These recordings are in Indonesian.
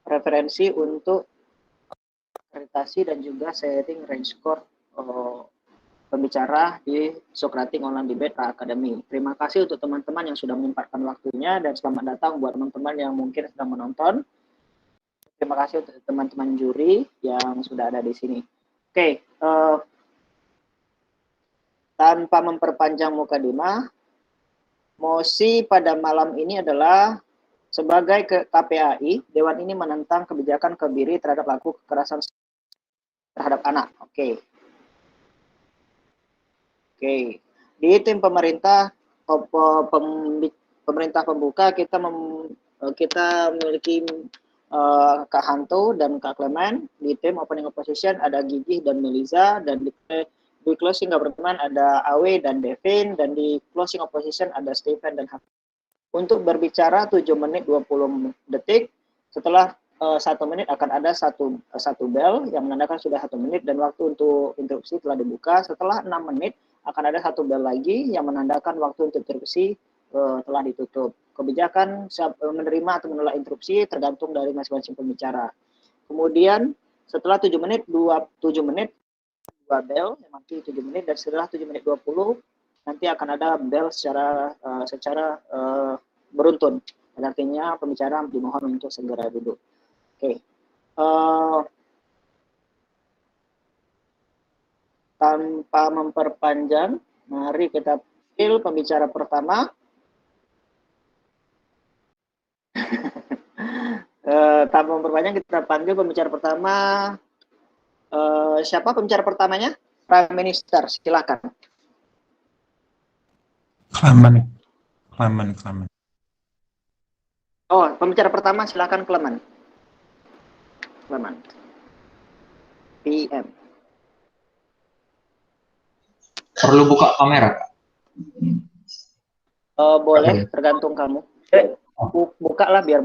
referensi untuk akreditasi dan juga setting range score pembicara di Socratic Online Debate Academy. Terima kasih untuk teman-teman yang sudah menyempatkan waktunya dan selamat datang buat teman-teman yang mungkin sedang menonton. Terima kasih untuk teman-teman juri yang sudah ada di sini. Oke, tanpa memperpanjang mukadimah, mosi pada malam ini adalah sebagai KPAI, Dewan ini menentang kebijakan kebiri terhadap pelaku kekerasan terhadap anak. Oke. Di tim pemerintah pembuka kita memiliki Kak Hanto dan Kak Clement. Di tim opening opposition ada Gigi dan Meliza, dan di closing government ada Awe dan Devin, dan di closing opposition ada Stephen dan Hafiz. Untuk berbicara 7 menit 20 detik, setelah 1 menit akan ada satu bel yang menandakan sudah 1 menit, dan waktu untuk interupsi telah dibuka. Setelah 6 menit akan ada 1 bel lagi yang menandakan waktu untuk interupsi telah ditutup. Kebijakan menerima atau menolak interupsi tergantung dari masing-masing pembicara. Kemudian setelah 7 menit 2 bel yang nanti 7 menit, dan setelah 7 menit 20 nanti akan ada bel secara beruntun. Dan artinya pembicara dimohon untuk segera duduk. Oke. Tanpa memperpanjang, mari kita pilih pembicara pertama. Tanpa memperpanjang, kita panggil pembicara pertama. Siapa pembicara pertamanya? Prime Minister, silakan. Clement. Oh, pembicara pertama silakan Clement. PM. Perlu buka kamera, Kak? Boleh, tergantung kamu. Buka lah biar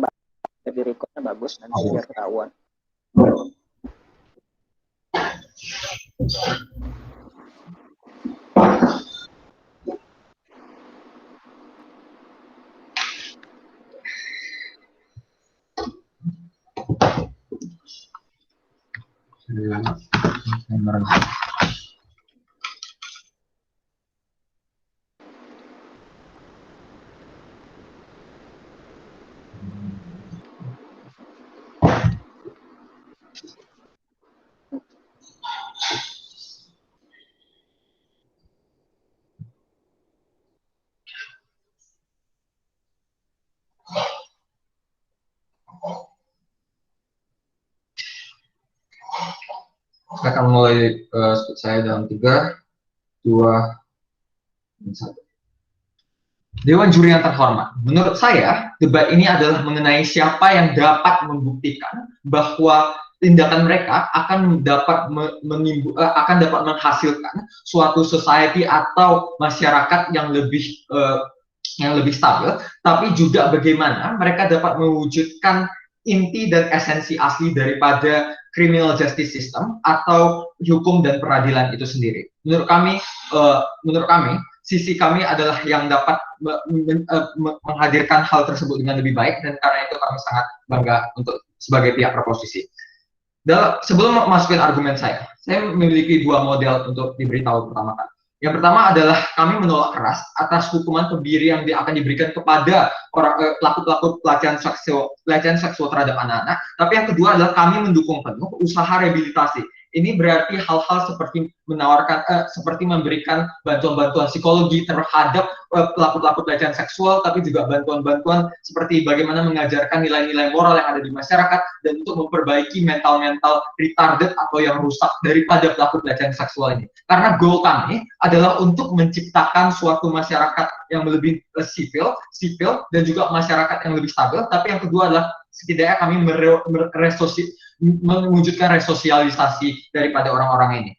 di recordnya bagus, nanti biar ketahuan. Saya akan mulai speech saya dalam 3, 2, 1. Dewan Juri yang terhormat, menurut saya debat ini adalah mengenai siapa yang dapat membuktikan bahwa tindakan mereka akan dapat menghasilkan suatu society atau masyarakat yang lebih stabil, tapi juga bagaimana mereka dapat mewujudkan inti dan esensi asli daripada criminal justice system atau hukum dan peradilan itu sendiri. Menurut kami, sisi kami adalah yang dapat menghadirkan hal tersebut dengan lebih baik, dan karena itu kami sangat bangga untuk sebagai pihak proposisi. Sebelum masukin argumen saya memiliki 2 model untuk diberitahu pertama kali. Yang pertama adalah kami menolak keras atas hukuman kebiri yang akan diberikan kepada pelaku-pelaku pelecehan seksual terhadap anak-anak. Tapi yang kedua adalah kami mendukung penuh usaha rehabilitasi. Ini berarti hal-hal seperti seperti memberikan bantuan-bantuan psikologi terhadap pelaku-pelaku pelecehan seksual, tapi juga bantuan-bantuan seperti bagaimana mengajarkan nilai-nilai moral yang ada di masyarakat, dan untuk memperbaiki mental-mental retarded atau yang rusak daripada pelaku pelecehan seksual ini. Karena goal kami adalah untuk menciptakan suatu masyarakat yang lebih sipil, dan juga masyarakat yang lebih stabil, tapi yang kedua adalah setidaknya kami mewujudkan resosialisasi daripada orang-orang ini.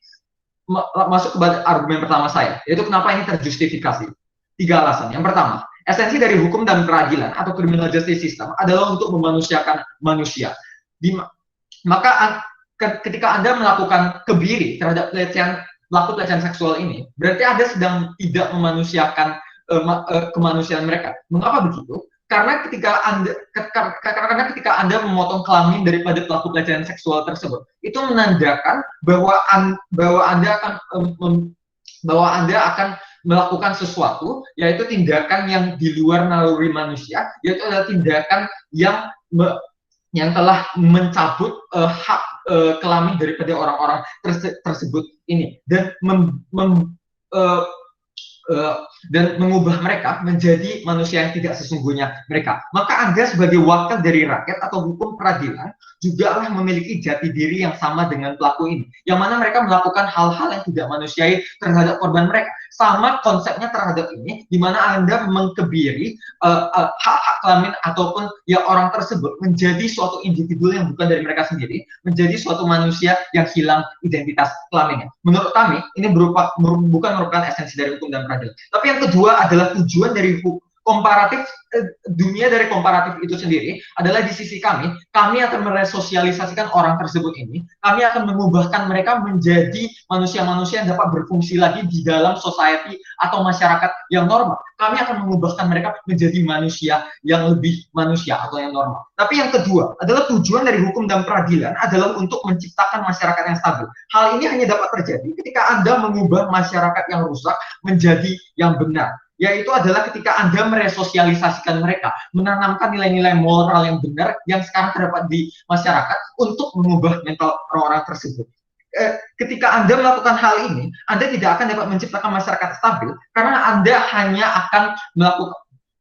Masuk kepada argumen pertama saya, yaitu kenapa ini terjustifikasi. 3 alasan. Yang pertama, esensi dari hukum dan peradilan atau criminal justice system adalah untuk memanusiakan manusia. Maka ketika Anda melakukan kebiri terhadap pelaku pelecehan seksual ini, berarti Anda sedang tidak memanusiakan kemanusiaan mereka. Mengapa begitu? karena ketika Anda memotong kelamin daripada pelaku pelecehan seksual tersebut, itu menandakan bahwa Anda akan melakukan sesuatu, yaitu tindakan yang di luar naluri manusia, yaitu adalah tindakan yang telah mencabut hak kelamin daripada orang-orang tersebut ini, dan dan mengubah mereka menjadi manusia yang tidak sesungguhnya mereka. Maka Anda sebagai wakil dari rakyat atau hukum peradilan juga lah memiliki jati diri yang sama dengan pelaku ini, yang mana mereka melakukan hal-hal yang tidak manusiawi terhadap korban mereka. Sama konsepnya terhadap ini, di mana Anda mengkebiri hak-hak kelamin ataupun ya orang tersebut menjadi suatu individu yang bukan dari mereka sendiri, menjadi suatu manusia yang hilang identitas kelaminnya. Menurut kami, ini bukan merupakan esensi dari hukum dan peradilan. Tapi yang kedua adalah tujuan dari dunia dari komparatif itu sendiri adalah di sisi kami akan meresosialisasikan orang tersebut ini, kami akan mengubahkan mereka menjadi manusia-manusia yang dapat berfungsi lagi di dalam society atau masyarakat yang normal. Kami akan mengubahkan mereka menjadi manusia yang lebih manusia atau yang normal. Tapi yang kedua adalah tujuan dari hukum dan peradilan adalah untuk menciptakan masyarakat yang stabil. Hal ini hanya dapat terjadi ketika Anda mengubah masyarakat yang rusak menjadi yang benar, yaitu adalah ketika Anda meresosialisasikan mereka, menanamkan nilai-nilai moral yang benar yang sekarang terdapat di masyarakat untuk mengubah mental orang-orang tersebut. Ketika Anda melakukan hal ini, Anda tidak akan dapat menciptakan masyarakat stabil karena Anda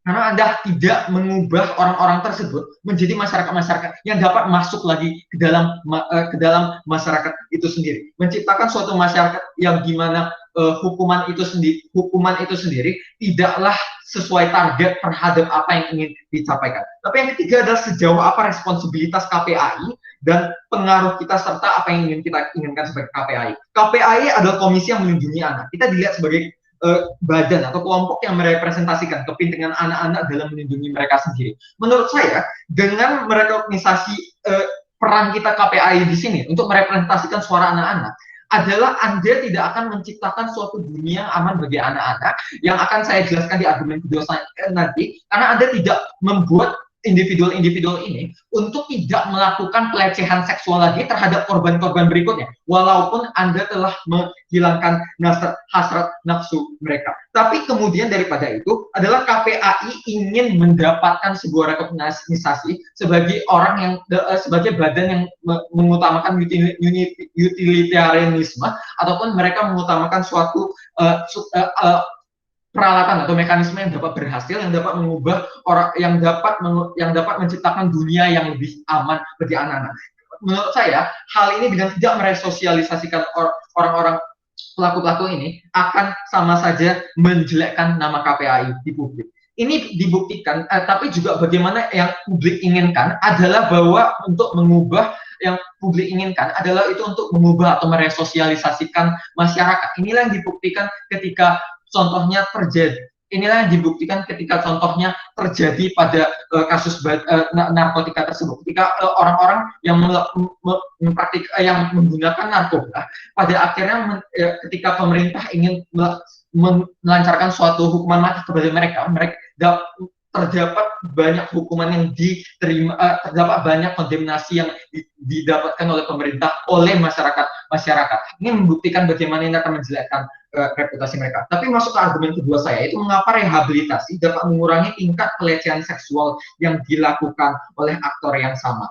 Anda tidak mengubah orang-orang tersebut menjadi masyarakat-masyarakat yang dapat masuk lagi ke dalam masyarakat itu sendiri, menciptakan suatu masyarakat yang dimana hukuman itu sendiri tidaklah sesuai target terhadap apa yang ingin dicapaikan. Tapi yang ketiga adalah sejauh apa responsibilitas KPAI dan pengaruh kita serta apa yang kita inginkan sebagai KPAI. KPAI adalah komisi yang melindungi anak. Kita dilihat sebagai badan atau kelompok yang merepresentasikan kepentingan anak-anak dalam melindungi mereka sendiri. Menurut saya, dengan merekognisasi peran kita KPAI di sini untuk merepresentasikan suara anak-anak, adalah Anda tidak akan menciptakan suatu dunia yang aman bagi anak-anak, yang akan saya jelaskan di argumen kedua nanti, karena Anda tidak membuat individu-individu ini untuk tidak melakukan pelecehan seksual lagi terhadap korban-korban berikutnya, walaupun Anda telah menghilangkan hasrat nafsu mereka. Tapi kemudian daripada itu adalah KPAI ingin mendapatkan sebuah rekognisasi sebagai sebagai badan yang mengutamakan utilitarianisme, ataupun mereka mengutamakan suatu peralatan atau mekanisme yang dapat berhasil, yang dapat mengubah orang, yang dapat menciptakan dunia yang lebih aman bagi anak-anak. Menurut saya, hal ini dengan tidak meresosialisasikan orang-orang pelaku-pelaku ini akan sama saja menjelekkan nama KPAI di publik. Ini dibuktikan, tapi juga bagaimana yang publik inginkan adalah bahwa untuk mengubah yang publik inginkan adalah itu untuk mengubah atau meresosialisasikan masyarakat. Inilah yang dibuktikan ketika contohnya terjadi. Inilah yang dibuktikan ketika contohnya terjadi pada kasus narkotika tersebut. Ketika orang-orang yang yang menggunakan narkoba, pada akhirnya ketika pemerintah ingin melancarkan suatu hukuman mati kepada mereka terdapat banyak hukuman yang diterima, terdapat banyak kondemnasi yang didapatkan oleh pemerintah, oleh masyarakat. Ini membuktikan bagaimana ini akan menjelekkan reputasi mereka. Tapi masuk ke argumen kedua saya, itu mengapa rehabilitasi dapat mengurangi tingkat pelecehan seksual yang dilakukan oleh aktor yang sama.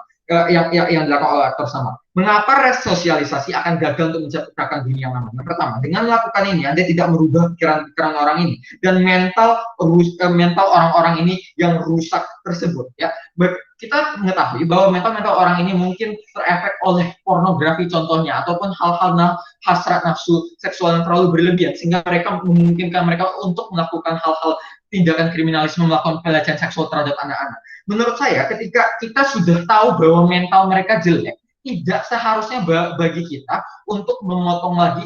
Yang dilakukan oleh aktor sama. Mengapa resosialisasi akan gagal untuk menciptakan dunia yang aman? Pertama, dengan melakukan ini, Anda tidak merubah pikiran orang ini dan mental orang-orang ini yang rusak tersebut. Ya, kita mengetahui bahwa mental orang ini mungkin terefek oleh pornografi contohnya, ataupun hal-hal hasrat nafsu seksual yang terlalu berlebihan, sehingga mereka memungkinkan mereka untuk melakukan hal-hal tindakan kriminalisme, melakukan pelecehan seksual terhadap anak-anak. Menurut saya, ketika kita sudah tahu bahwa mental mereka jelek, tidak seharusnya bagi kita untuk memotong lagi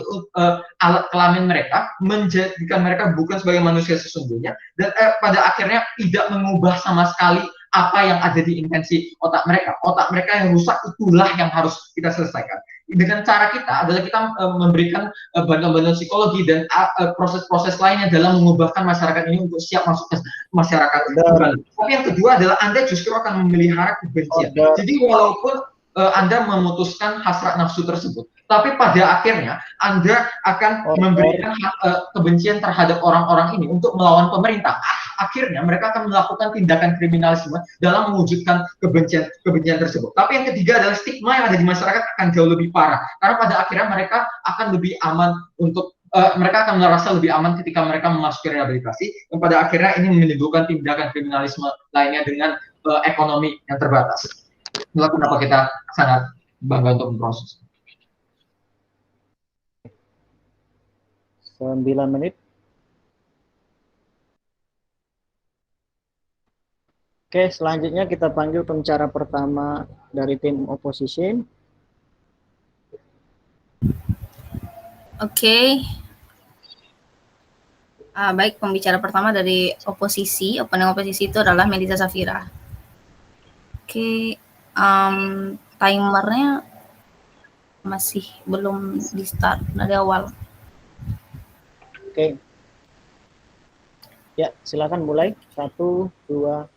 alat kelamin mereka, menjadikan mereka bukan sebagai manusia sesungguhnya, dan pada akhirnya tidak mengubah sama sekali apa yang ada di intensi otak mereka. Otak mereka yang rusak, itulah yang harus kita selesaikan. dengan cara kita adalah kita memberikan bantuan-bantuan psikologi dan proses-proses lainnya dalam mengubahkan masyarakat ini untuk siap masuk ke masyarakat kembali. Tapi yang kedua adalah Anda justru akan memelihara kebencian. Jadi walaupun Anda memutuskan hasrat nafsu tersebut, tapi pada akhirnya Anda akan memberikan kebencian terhadap orang-orang ini untuk melawan pemerintah. Akhirnya mereka akan melakukan tindakan kriminalisme dalam mewujudkan kebencian tersebut. Tapi yang ketiga adalah stigma yang ada di masyarakat akan jauh lebih parah, karena pada akhirnya mereka akan lebih aman untuk mereka akan merasa lebih aman ketika mereka memasuki rehabilitasi, dan pada akhirnya ini menimbulkan tindakan kriminalisme lainnya dengan ekonomi yang terbatas. Itulah kenapa kita sangat bangga untuk memproses. 9 menit. Oke, selanjutnya kita panggil pembicara pertama dari tim opposition. Oke. Baik, pembicara pertama dari oposisi, opening oposisi itu adalah Melisa Safira. Oke, timernya masih belum di start dari awal. Oke. Ya, silakan mulai. 1, 2.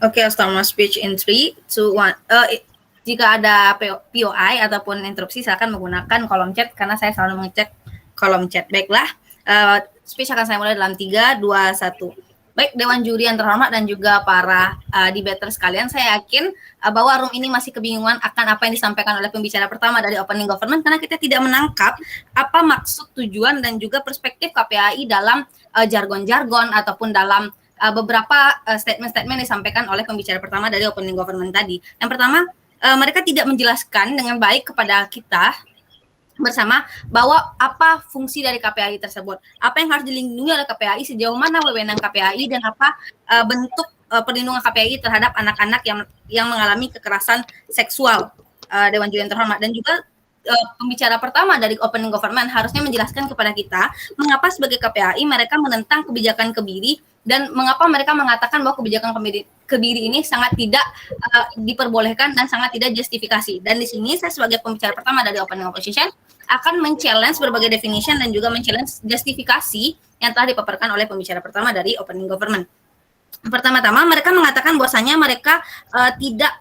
Oke, I'll start my speech in 3, 2, 1. Jika ada POI ataupun interupsi, silakan menggunakan kolom chat karena saya selalu mengecek kolom chat. Baiklah, speech akan saya mulai dalam 3, 2, 1. Baik, Dewan Juri yang terhormat dan juga para debater sekalian, saya yakin bahwa room ini masih kebingungan akan apa yang disampaikan oleh pembicara pertama dari Opening Government karena kita tidak menangkap apa maksud, tujuan, dan juga perspektif KPAI dalam jargon-jargon ataupun dalam beberapa statement-statement yang disampaikan oleh pembicara pertama dari Opening Government tadi. Yang pertama, mereka tidak menjelaskan dengan baik kepada kita bersama bahwa apa fungsi dari KPAI tersebut, apa yang harus dilindungi oleh KPAI, sejauh mana wewenang KPAI, dan apa bentuk perlindungan KPAI terhadap anak-anak yang mengalami kekerasan seksual. Dewan Juri yang terhormat dan juga pembicara pertama dari Opening Government harusnya menjelaskan kepada kita mengapa sebagai KPAI mereka menentang kebijakan kebiri dan mengapa mereka mengatakan bahwa kebijakan kebiri ini sangat tidak diperbolehkan dan sangat tidak justifikasi. Dan di sini saya sebagai pembicara pertama dari Opening Opposition akan men-challenge berbagai definition dan juga men-challenge justifikasi yang telah dipaparkan oleh pembicara pertama dari Opening Government. Pertama-tama mereka mengatakan bahwasanya mereka tidak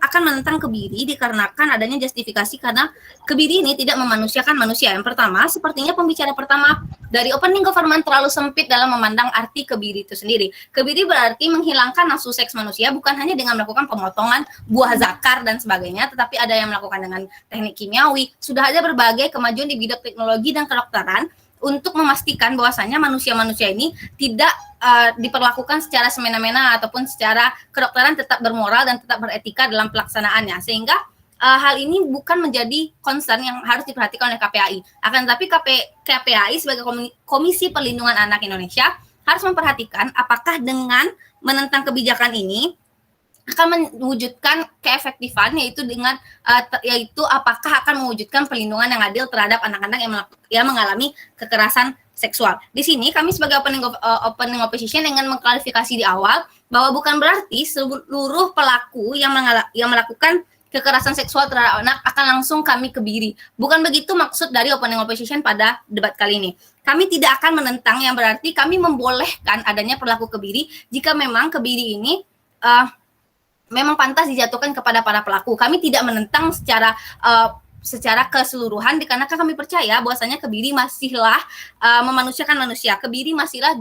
akan menentang kebiri dikarenakan adanya justifikasi karena kebiri ini tidak memanusiakan manusia. Yang pertama, sepertinya pembicara pertama dari Opening Government terlalu sempit dalam memandang arti kebiri itu sendiri. Kebiri berarti menghilangkan nafsu seks manusia bukan hanya dengan melakukan pemotongan buah zakar dan sebagainya, tetapi ada yang melakukan dengan teknik kimiawi. Sudah ada berbagai kemajuan di bidang teknologi dan kedokteran untuk memastikan bahwasanya manusia-manusia ini tidak diperlakukan secara semena-mena ataupun secara kedokteran tetap bermoral dan tetap beretika dalam pelaksanaannya. Sehingga hal ini bukan menjadi concern yang harus diperhatikan oleh KPAI. Akan tetapi KPAI sebagai Komisi Perlindungan Anak Indonesia harus memperhatikan apakah dengan menentang kebijakan ini akan mewujudkan keefektifan, yaitu apakah akan mewujudkan perlindungan yang adil terhadap anak-anak yang mengalami kekerasan seksual. Di sini kami sebagai opening opposition ingin mengklarifikasi di awal bahwa bukan berarti seluruh pelaku yang melakukan kekerasan seksual terhadap anak akan langsung kami kebiri. Bukan begitu maksud dari opening opposition pada debat kali ini. Kami tidak akan menentang yang berarti kami membolehkan adanya perilaku kebiri jika memang kebiri ini memang pantas dijatuhkan kepada para pelaku. Kami tidak menentang secara keseluruhan dikarenakan kami percaya bahwasanya kebiri masihlah memanusiakan manusia. Kebiri masihlah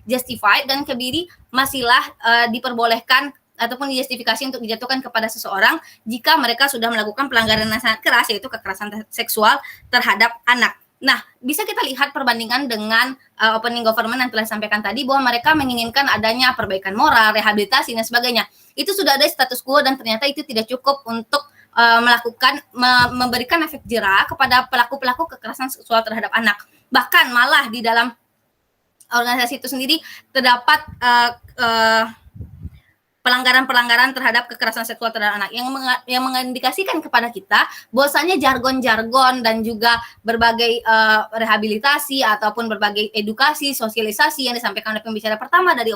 justified dan kebiri masihlah diperbolehkan ataupun dijustifikasi untuk dijatuhkan kepada seseorang jika mereka sudah melakukan pelanggaran yang sangat keras, yaitu kekerasan seksual terhadap anak. Nah, bisa kita lihat perbandingan dengan Opening Government yang telah disampaikan tadi bahwa mereka menginginkan adanya perbaikan moral, rehabilitasi, dan sebagainya. Itu sudah ada status quo dan ternyata itu tidak cukup untuk memberikan efek jera kepada pelaku-pelaku kekerasan seksual terhadap anak. Bahkan malah di dalam organisasi itu sendiri terdapat pelanggaran-pelanggaran terhadap kekerasan seksual terhadap anak yang mengindikasikan kepada kita bahwasanya jargon-jargon dan juga berbagai rehabilitasi ataupun berbagai edukasi, sosialisasi yang disampaikan oleh pembicara pertama dari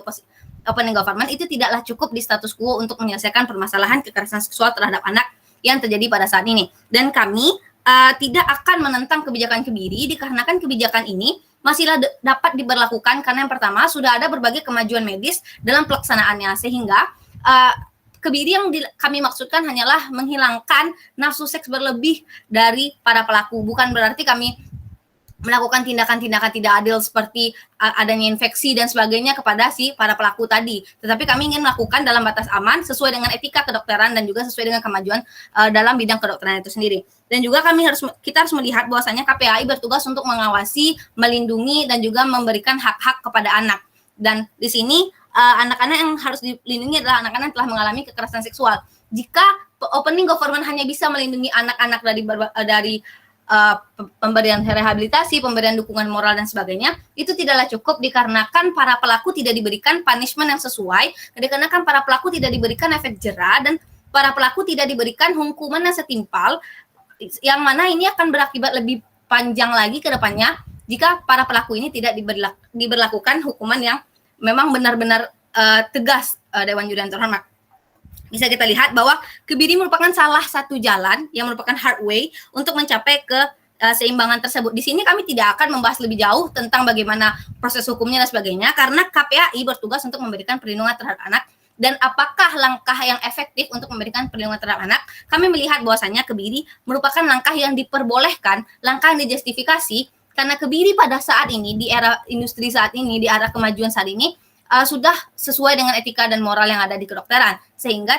Opening Government itu tidaklah cukup di status quo untuk menyelesaikan permasalahan kekerasan seksual terhadap anak yang terjadi pada saat ini. Dan kami tidak akan menentang kebijakan Kebiri dikarenakan kebijakan ini masih dapat diberlakukan karena yang pertama sudah ada berbagai kemajuan medis dalam pelaksanaannya, sehingga Kebiri yang kami maksudkan hanyalah menghilangkan nafsu seks berlebih dari para pelaku. Bukan berarti kami melakukan tindakan-tindakan tidak adil seperti adanya infeksi dan sebagainya kepada si para pelaku tadi. Tetapi kami ingin melakukan dalam batas aman sesuai dengan etika kedokteran dan juga sesuai dengan kemajuan dalam bidang kedokteran itu sendiri. Dan juga kita harus melihat bahwasanya KPAI bertugas untuk mengawasi, melindungi dan juga memberikan hak-hak kepada anak. Dan di sini anak-anak yang harus dilindungi adalah anak-anak yang telah mengalami kekerasan seksual. Jika opening government hanya bisa melindungi anak-anak dari pemberian rehabilitasi, pemberian dukungan moral dan sebagainya, itu tidaklah cukup dikarenakan para pelaku tidak diberikan punishment yang sesuai, dikarenakan para pelaku tidak diberikan efek jera dan para pelaku tidak diberikan hukuman yang setimpal, yang mana ini akan berakibat lebih panjang lagi ke depannya jika para pelaku ini tidak diberlakukan hukuman yang memang benar-benar tegas, Dewan Juri yang terhormat. Bisa kita lihat bahwa Kebiri merupakan salah satu jalan yang merupakan hard way untuk mencapai ke seimbangan tersebut. Di sini kami tidak akan membahas lebih jauh tentang bagaimana proses hukumnya dan sebagainya, karena KPAI bertugas untuk memberikan perlindungan terhadap anak. Dan apakah langkah yang efektif untuk memberikan perlindungan terhadap anak? Kami melihat bahwasannya Kebiri merupakan langkah yang diperbolehkan, langkah yang dijustifikasi, karena Kebiri pada saat ini, di era industri saat ini, di era kemajuan saat ini, sudah sesuai dengan etika dan moral yang ada di kedokteran, sehingga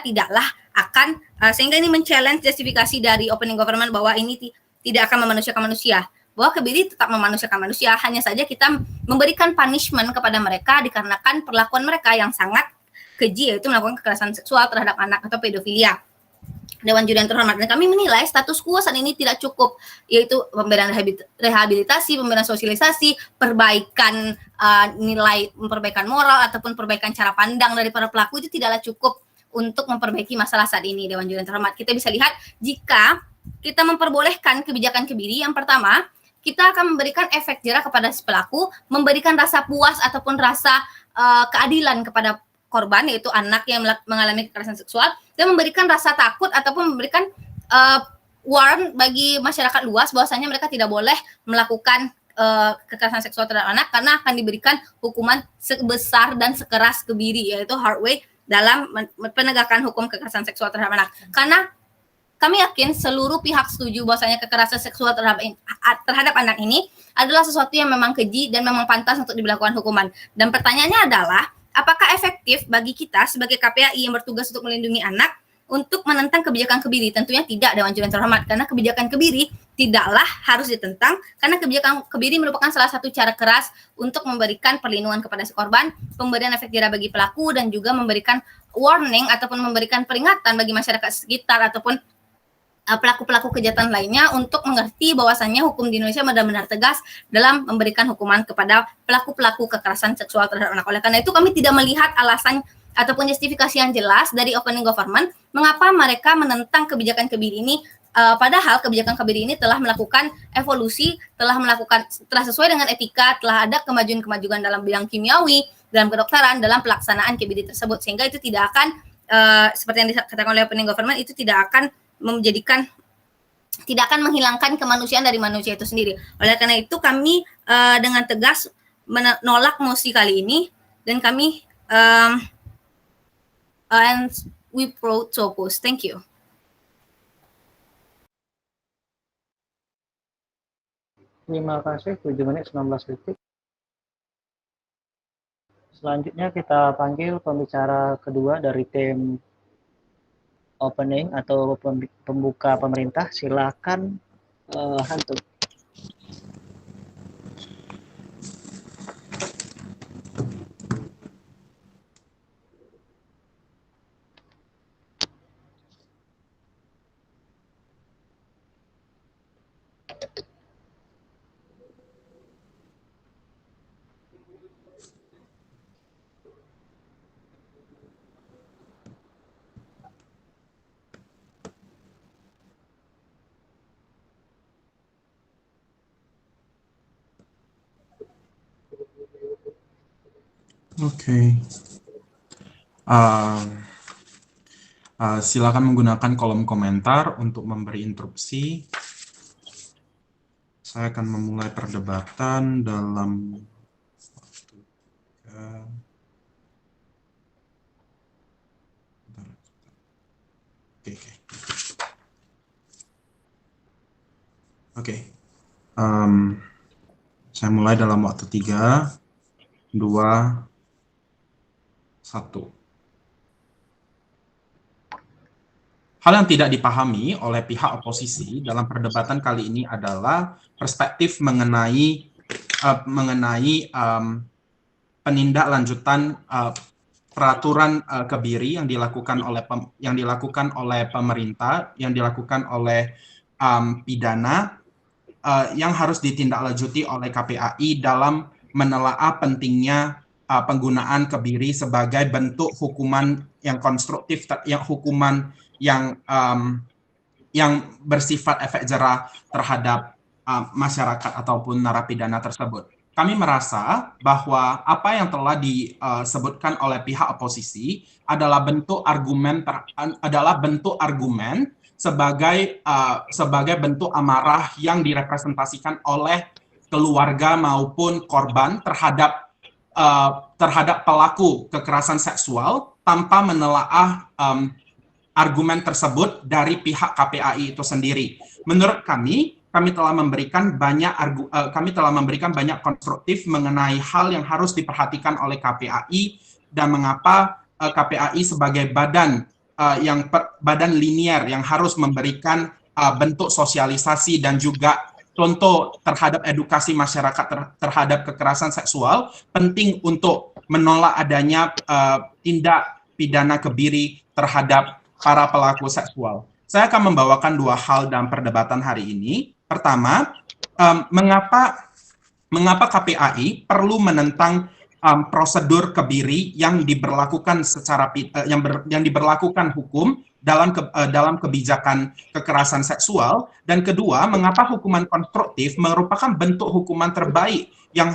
sehingga ini men-challenge justifikasi dari opening government bahwa ini tidak akan memanusiakan manusia. Bahwa Kebiri tetap memanusiakan manusia, hanya saja kita memberikan punishment kepada mereka dikarenakan perlakuan mereka yang sangat keji, yaitu melakukan kekerasan seksual terhadap anak atau pedofilia. Dewan Juri yang terhormat, dan kami menilai status quo saat ini tidak cukup, yaitu pemberian rehabilitasi, pemberian sosialisasi, perbaikan perbaikan moral ataupun perbaikan cara pandang dari para pelaku itu tidaklah cukup untuk memperbaiki masalah saat ini. Dewan Juri yang terhormat, kita bisa lihat jika kita memperbolehkan kebijakan Kebiri, yang pertama kita akan memberikan efek jera kepada si pelaku, memberikan rasa puas ataupun rasa keadilan kepada korban, yaitu anak yang mengalami kekerasan seksual, dan memberikan rasa takut ataupun memberikan warn bagi masyarakat luas bahwasanya mereka tidak boleh melakukan kekerasan seksual terhadap anak karena akan diberikan hukuman sebesar dan sekeras Kebiri, yaitu hard way dalam penegakan hukum kekerasan seksual terhadap anak. Karena kami yakin seluruh pihak setuju bahwasanya kekerasan seksual terhadap anak ini adalah sesuatu yang memang keji dan memang pantas untuk diberlakukan hukuman. Dan pertanyaannya adalah, apakah efektif bagi kita sebagai KPAI yang bertugas untuk melindungi anak untuk menentang kebijakan Kebiri? Tentunya tidak, Dewan Juri yang terhormat, karena kebijakan Kebiri tidaklah harus ditentang, karena kebijakan Kebiri merupakan salah satu cara keras untuk memberikan perlindungan kepada si korban, pemberian efek jera bagi pelaku, dan juga memberikan warning ataupun memberikan peringatan bagi masyarakat sekitar ataupun pelaku-pelaku kejahatan lainnya untuk mengerti bahwasannya hukum di Indonesia benar-benar tegas dalam memberikan hukuman kepada pelaku-pelaku kekerasan seksual terhadap anak. Oleh karena itu kami tidak melihat alasan ataupun justifikasi yang jelas dari opening government mengapa mereka menentang kebijakan Kebiri ini, padahal kebijakan Kebiri ini telah melakukan evolusi, telah sesuai dengan etika, telah ada kemajuan-kemajuan dalam bidang kimiawi, dalam kedokteran, dalam pelaksanaan Kebiri tersebut, sehingga itu tidak akan seperti yang dikatakan oleh opening government, itu tidak akan menghilangkan kemanusiaan dari manusia itu sendiri. Oleh karena itu kami dengan tegas menolak mosi kali ini, dan kami and we proud to oppose. Thank you. Terima kasih, 7 menit 19 detik. Selanjutnya kita panggil pembicara kedua dari tim opening atau pembuka pemerintah. Silakan Hantu. Okay. Um, Silakan menggunakan kolom komentar untuk memberi interupsi. Saya akan memulai perdebatan dalam waktu Oke. Saya mulai dalam waktu 3, 2, 1. Hal yang tidak dipahami oleh pihak oposisi dalam perdebatan kali ini adalah perspektif mengenai penindaklanjutan peraturan kebiri yang dilakukan oleh pemerintah, yang dilakukan oleh pidana yang harus ditindaklanjuti oleh KPAI dalam menelaah pentingnya penggunaan kebiri sebagai bentuk hukuman yang konstruktif, yang bersifat efek jera terhadap masyarakat ataupun narapidana tersebut. Kami merasa bahwa apa yang telah disebutkan oleh pihak oposisi adalah bentuk argumen sebagai bentuk amarah yang direpresentasikan oleh keluarga maupun korban terhadap pelaku kekerasan seksual tanpa menelaah argumen tersebut dari pihak KPAI itu sendiri. Menurut kami telah memberikan banyak konstruktif mengenai hal yang harus diperhatikan oleh KPAI dan mengapa KPAI sebagai badan linier yang harus memberikan bentuk sosialisasi dan juga contoh terhadap edukasi masyarakat terhadap kekerasan seksual penting untuk menolak adanya tindak pidana kebiri terhadap para pelaku seksual. Saya akan membawakan dua hal dalam perdebatan hari ini. Pertama, mengapa KPAI perlu menentang prosedur kebiri yang diberlakukan yang diberlakukan hukum dalam kebijakan kekerasan seksual, dan kedua, mengapa hukuman konstruktif merupakan bentuk hukuman terbaik yang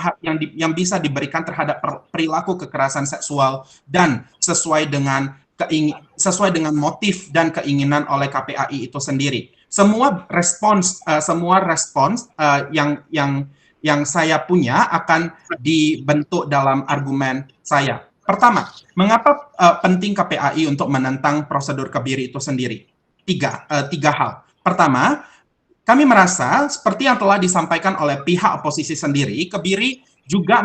bisa diberikan terhadap perilaku kekerasan seksual dan sesuai dengan motif dan keinginan oleh KPAI itu sendiri. Semua respons yang saya punya akan dibentuk dalam argumen saya. Pertama, mengapa penting KPAI untuk menentang prosedur kebiri itu sendiri? Tiga hal. Pertama, kami merasa seperti yang telah disampaikan oleh pihak oposisi sendiri, kebiri juga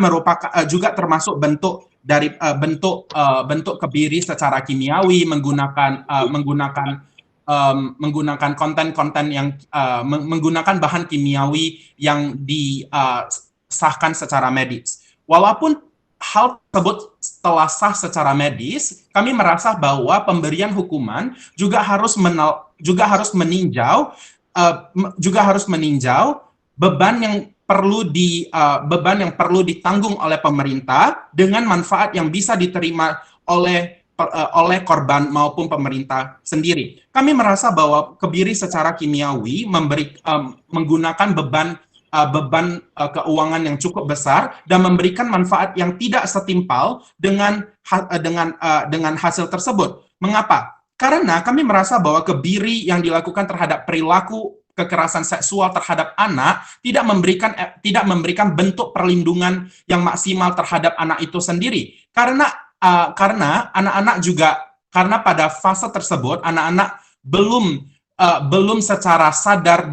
termasuk bentuk kebiri secara kimiawi menggunakan konten-konten yang menggunakan bahan kimiawi yang disahkan secara medis. Walaupun hal tersebut setelah sah secara medis, kami merasa bahwa pemberian hukuman juga harus meninjau beban yang perlu ditanggung oleh pemerintah dengan manfaat yang bisa diterima oleh korban maupun pemerintah sendiri. Kami merasa bahwa kebiri secara kimiawi menggunakan beban keuangan yang cukup besar dan memberikan manfaat yang tidak setimpal dengan hasil tersebut. Mengapa? Karena kami merasa bahwa kebiri yang dilakukan terhadap perilaku kekerasan seksual terhadap anak tidak memberikan bentuk perlindungan yang maksimal terhadap anak itu sendiri. Karena anak-anak juga, karena pada fase tersebut anak-anak belum secara sadar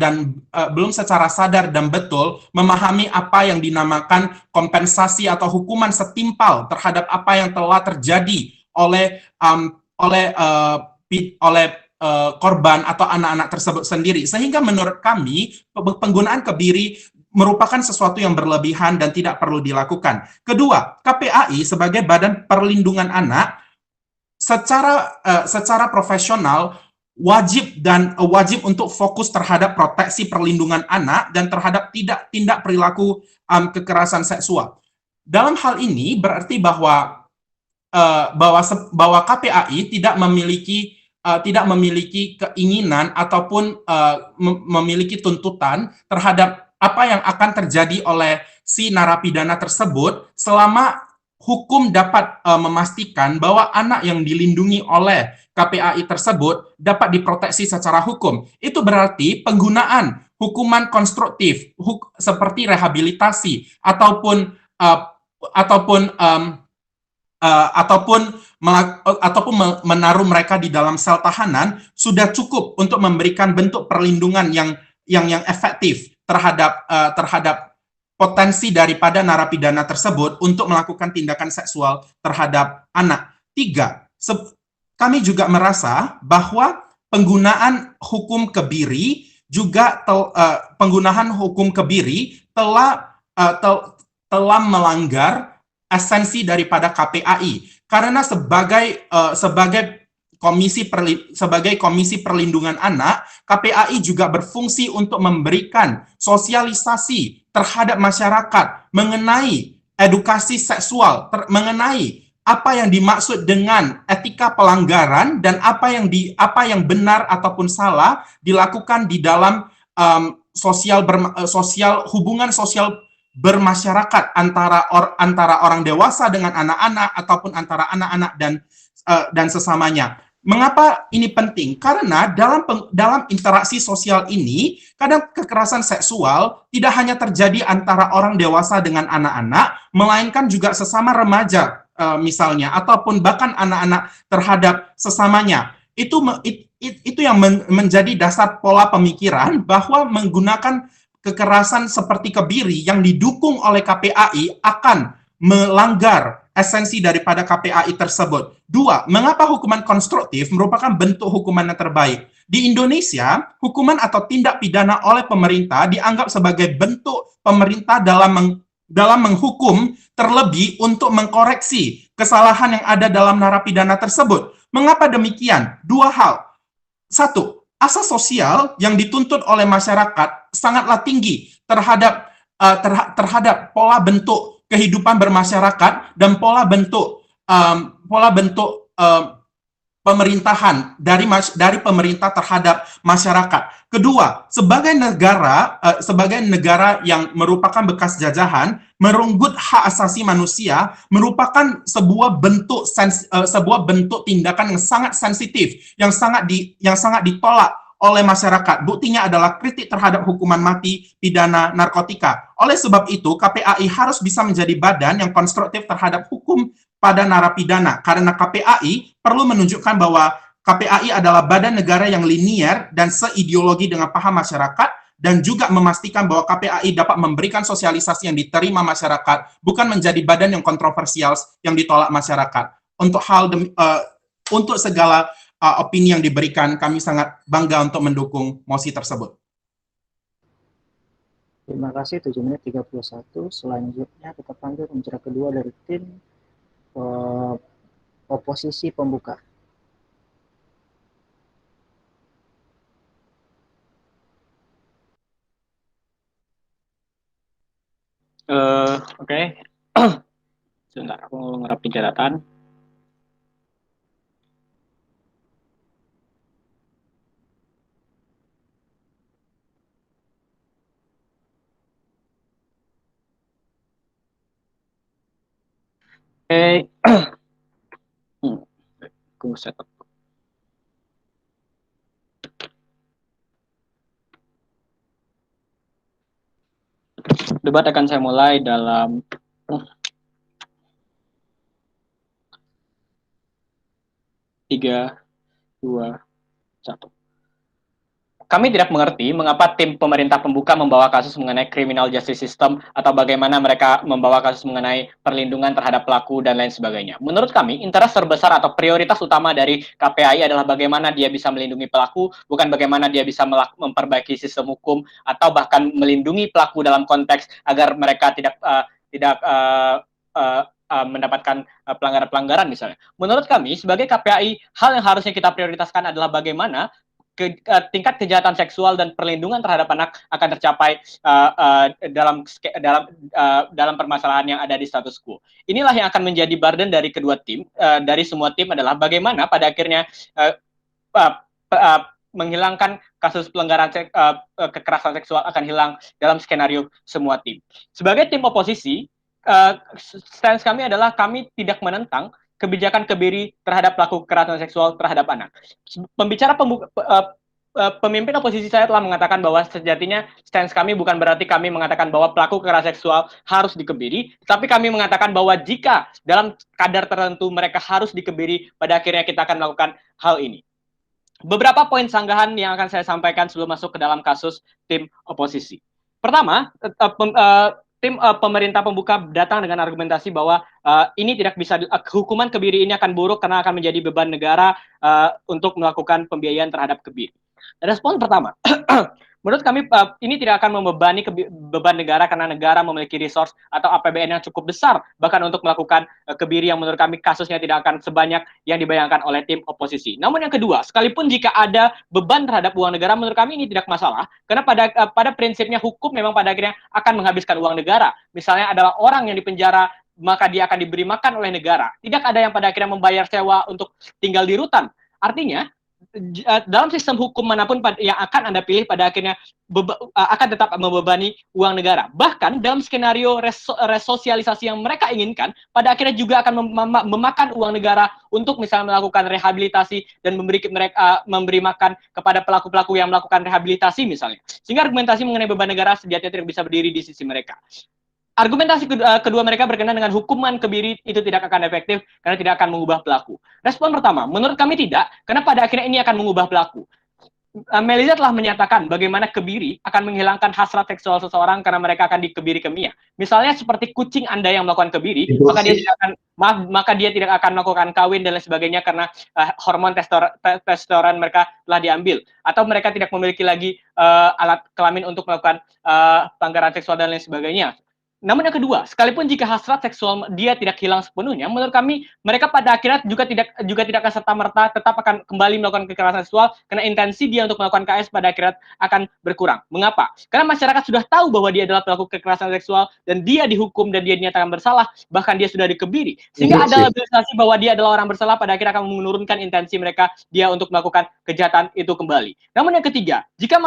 dan betul memahami apa yang dinamakan kompensasi atau hukuman setimpal terhadap apa yang telah terjadi oleh korban atau anak-anak tersebut sendiri. Sehingga menurut kami penggunaan kebiri merupakan sesuatu yang berlebihan dan tidak perlu dilakukan. Kedua, KPAI sebagai badan perlindungan anak secara profesional wajib untuk fokus terhadap proteksi perlindungan anak dan terhadap tindak perilaku kekerasan seksual. Dalam hal ini berarti bahwa KPAI tidak memiliki keinginan ataupun memiliki tuntutan terhadap apa yang akan terjadi oleh si narapidana tersebut selama hukum dapat memastikan bahwa anak yang dilindungi oleh KPAI tersebut dapat diproteksi secara hukum. Itu berarti penggunaan hukuman konstruktif seperti rehabilitasi ataupun menaruh mereka di dalam sel tahanan sudah cukup untuk memberikan bentuk perlindungan yang efektif terhadap potensi daripada narapidana tersebut untuk melakukan tindakan seksual terhadap anak. 3, kami juga merasa bahwa penggunaan hukum kebiri juga telah melanggar esensi daripada KPAI, karena sebagai Komisi Perlindungan Anak, KPAI juga berfungsi untuk memberikan sosialisasi terhadap masyarakat mengenai edukasi seksual, mengenai apa yang dimaksud dengan etika pelanggaran dan apa yang benar ataupun salah dilakukan di dalam hubungan sosial bermasyarakat antara orang dewasa dengan anak-anak ataupun antara anak-anak dan sesamanya. Mengapa ini penting? Karena dalam interaksi sosial ini, kadang kekerasan seksual tidak hanya terjadi antara orang dewasa dengan anak-anak, melainkan juga sesama remaja misalnya, ataupun bahkan anak-anak terhadap sesamanya. Itu yang menjadi dasar pola pemikiran bahwa menggunakan kekerasan seperti kebiri yang didukung oleh KPAI akan melanggar esensi daripada KPAI tersebut. 2, mengapa hukuman konstruktif merupakan bentuk hukuman yang terbaik? Di Indonesia, hukuman atau tindak pidana oleh pemerintah dianggap sebagai bentuk pemerintah dalam menghukum, terlebih untuk mengkoreksi kesalahan yang ada dalam narapidana tersebut. Mengapa demikian? 2 hal. 1, asas sosial yang dituntut oleh masyarakat sangatlah tinggi terhadap pola bentuk kehidupan bermasyarakat dan pola bentuk pemerintahan dari pemerintah terhadap masyarakat. Kedua, sebagai negara yang merupakan bekas jajahan, merenggut hak asasi manusia merupakan sebuah bentuk tindakan yang sangat sensitif, yang sangat ditolak oleh masyarakat. Buktinya adalah kritik terhadap hukuman mati, pidana, narkotika. Oleh sebab itu, KPAI harus bisa menjadi badan yang konstruktif terhadap hukum pada narapidana, karena KPAI perlu menunjukkan bahwa KPAI adalah badan negara yang linier dan seideologi dengan paham masyarakat, dan juga memastikan bahwa KPAI dapat memberikan sosialisasi yang diterima masyarakat, bukan menjadi badan yang kontroversial yang ditolak masyarakat. Untuk segala opini yang diberikan, kami sangat bangga untuk mendukung mosi tersebut. Terima kasih, 7 menit 31. Selanjutnya kita panggil pembicara kedua dari tim oposisi pembuka. Oke. Sebentar, aku ngerapin catatan. Oke. Aku setup. Debat akan saya mulai dalam 3, 2, 1. Kami tidak mengerti mengapa tim pemerintah pembuka membawa kasus mengenai criminal justice system atau bagaimana mereka membawa kasus mengenai perlindungan terhadap pelaku dan lain sebagainya. Menurut kami, interest terbesar atau prioritas utama dari KPAI adalah bagaimana dia bisa melindungi pelaku, bukan bagaimana dia bisa memperbaiki sistem hukum atau bahkan melindungi pelaku dalam konteks agar mereka tidak mendapatkan pelanggaran-pelanggaran misalnya. Menurut kami, sebagai KPAI, hal yang harusnya kita prioritaskan adalah bagaimana tingkat kejahatan seksual dan perlindungan terhadap anak akan tercapai dalam permasalahan yang ada di status quo. Inilah yang akan menjadi burden dari kedua tim, dari semua tim adalah bagaimana pada akhirnya menghilangkan kasus pelanggaran kekerasan seksual akan hilang dalam skenario semua tim. Sebagai tim oposisi, stance kami adalah kami tidak menentang kebijakan kebiri terhadap pelaku kekerasan seksual terhadap anak. Pemimpin oposisi saya telah mengatakan bahwa sejatinya stance kami bukan berarti kami mengatakan bahwa pelaku kekerasan seksual harus dikebiri, tapi kami mengatakan bahwa jika dalam kadar tertentu mereka harus dikebiri, pada akhirnya kita akan melakukan hal ini. Beberapa poin sanggahan yang akan saya sampaikan sebelum masuk ke dalam kasus tim oposisi. Pertama, tim pemerintah pembuka datang dengan argumentasi bahwa ini tidak bisa, hukuman kebiri ini akan buruk karena akan menjadi beban negara untuk melakukan pembiayaan terhadap kebiri. Respon pertama, menurut kami ini tidak akan membebani beban negara karena negara memiliki resource atau APBN yang cukup besar bahkan untuk melakukan kebiri yang menurut kami kasusnya tidak akan sebanyak yang dibayangkan oleh tim oposisi. Namun yang kedua, sekalipun jika ada beban terhadap uang negara, menurut kami ini tidak masalah karena pada prinsipnya hukum memang pada akhirnya akan menghabiskan uang negara. Misalnya adalah orang yang dipenjara maka dia akan diberi makan oleh negara. Tidak ada yang pada akhirnya membayar sewa untuk tinggal di rutan. Artinya dalam sistem hukum manapun yang akan Anda pilih pada akhirnya akan tetap membebani uang negara. Bahkan dalam skenario resosialisasi yang mereka inginkan, pada akhirnya juga akan memakan uang negara untuk misalnya melakukan rehabilitasi dan memberi makan kepada pelaku-pelaku yang melakukan rehabilitasi misalnya. Sehingga argumentasi mengenai beban negara sejatinya tidak bisa berdiri di sisi mereka. Argumentasi kedua mereka berkenaan dengan hukuman kebiri itu tidak akan efektif karena tidak akan mengubah pelaku. Respon pertama, menurut kami tidak, karena pada akhirnya ini akan mengubah pelaku. Melisa telah menyatakan bagaimana kebiri akan menghilangkan hasrat seksual seseorang karena mereka akan dikebiri kemia. Misalnya seperti kucing Anda yang melakukan kebiri, maka dia tidak akan melakukan kawin dan lain sebagainya karena hormon testosteron mereka telah diambil, atau mereka tidak memiliki lagi alat kelamin untuk melakukan pelanggaran seksual dan lain sebagainya. Namun yang kedua, sekalipun jika hasrat seksual dia tidak hilang sepenuhnya, menurut kami mereka pada akhirnya juga tidak akan serta-merta tetap akan kembali melakukan kekerasan seksual karena intensi dia untuk melakukan KS pada akhirnya akan berkurang. Mengapa? Karena masyarakat sudah tahu bahwa dia adalah pelaku kekerasan seksual dan dia dihukum dan dia dinyatakan bersalah, bahkan dia sudah dikebiri. Sehingga ada labelisasi bahwa dia adalah orang bersalah, pada akhirnya akan menurunkan intensi mereka dia untuk melakukan kejahatan itu kembali. Namun yang ketiga, jika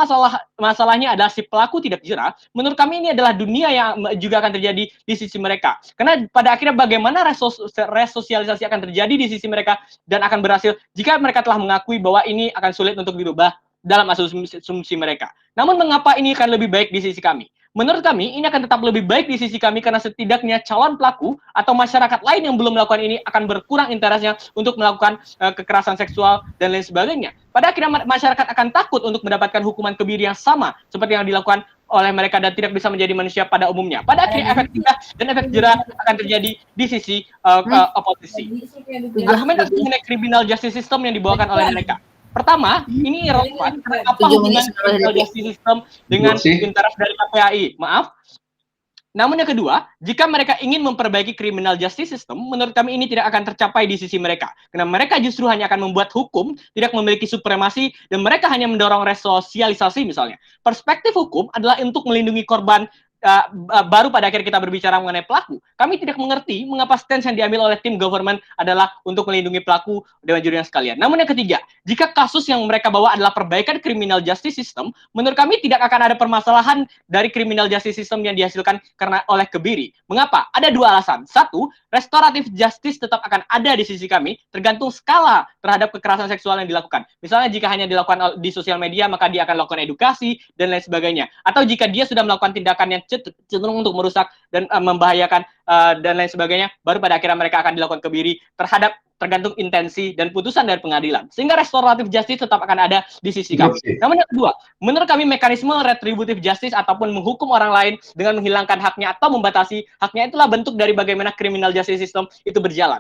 masalahnya adalah si pelaku tidak jerah, menurut kami ini adalah dunia yang juga akan terjadi di sisi mereka. Karena pada akhirnya bagaimana resosialisasi akan terjadi di sisi mereka dan akan berhasil jika mereka telah mengakui bahwa ini akan sulit untuk dirubah dalam asumsi mereka. Namun mengapa ini akan lebih baik di sisi kami? Menurut kami ini akan tetap lebih baik di sisi kami karena setidaknya calon pelaku atau masyarakat lain yang belum melakukan ini akan berkurang interestnya untuk melakukan kekerasan seksual dan lain sebagainya. Pada akhirnya masyarakat akan takut untuk mendapatkan hukuman kebiri yang sama seperti yang dilakukan oleh mereka dan tidak bisa menjadi manusia pada umumnya. Pada akhirnya efek jerah dan efek jerah akan terjadi di sisi oposisi. Argumentasi mengenai criminal justice system yang dibawakan oleh mereka. Pertama, ini relevan apa hubungan criminal justice system dengan interest dari KPAI? Maaf. Namun yang kedua, jika mereka ingin memperbaiki criminal justice system, menurut kami ini tidak akan tercapai di sisi mereka. Karena mereka justru hanya akan membuat hukum tidak memiliki supremasi dan mereka hanya mendorong resosialisasi misalnya. Perspektif hukum adalah untuk melindungi korban. Baru pada akhir kita berbicara mengenai pelaku. Kami tidak mengerti mengapa stance yang diambil oleh tim government adalah untuk melindungi pelaku Dewan Juri yang sekalian. Namun yang ketiga, jika kasus yang mereka bawa adalah perbaikan criminal justice system, menurut kami tidak akan ada permasalahan dari criminal justice system yang dihasilkan karena oleh kebiri. Mengapa? Ada dua alasan. Satu, restoratif justice tetap akan ada di sisi kami, tergantung skala terhadap kekerasan seksual yang dilakukan. Misalnya jika hanya dilakukan di sosial media, maka dia akan lakukan edukasi dan lain sebagainya. Atau jika dia sudah melakukan tindakan yang cenderung untuk merusak dan membahayakan dan lain sebagainya, baru pada akhirnya mereka akan dilakukan kebiri tergantung intensi dan putusan dari pengadilan. Sehingga restoratif justice tetap akan ada di sisi kami. Namun yang kedua, menurut kami mekanisme retributive justice ataupun menghukum orang lain dengan menghilangkan haknya atau membatasi haknya itulah bentuk dari bagaimana criminal justice system itu berjalan.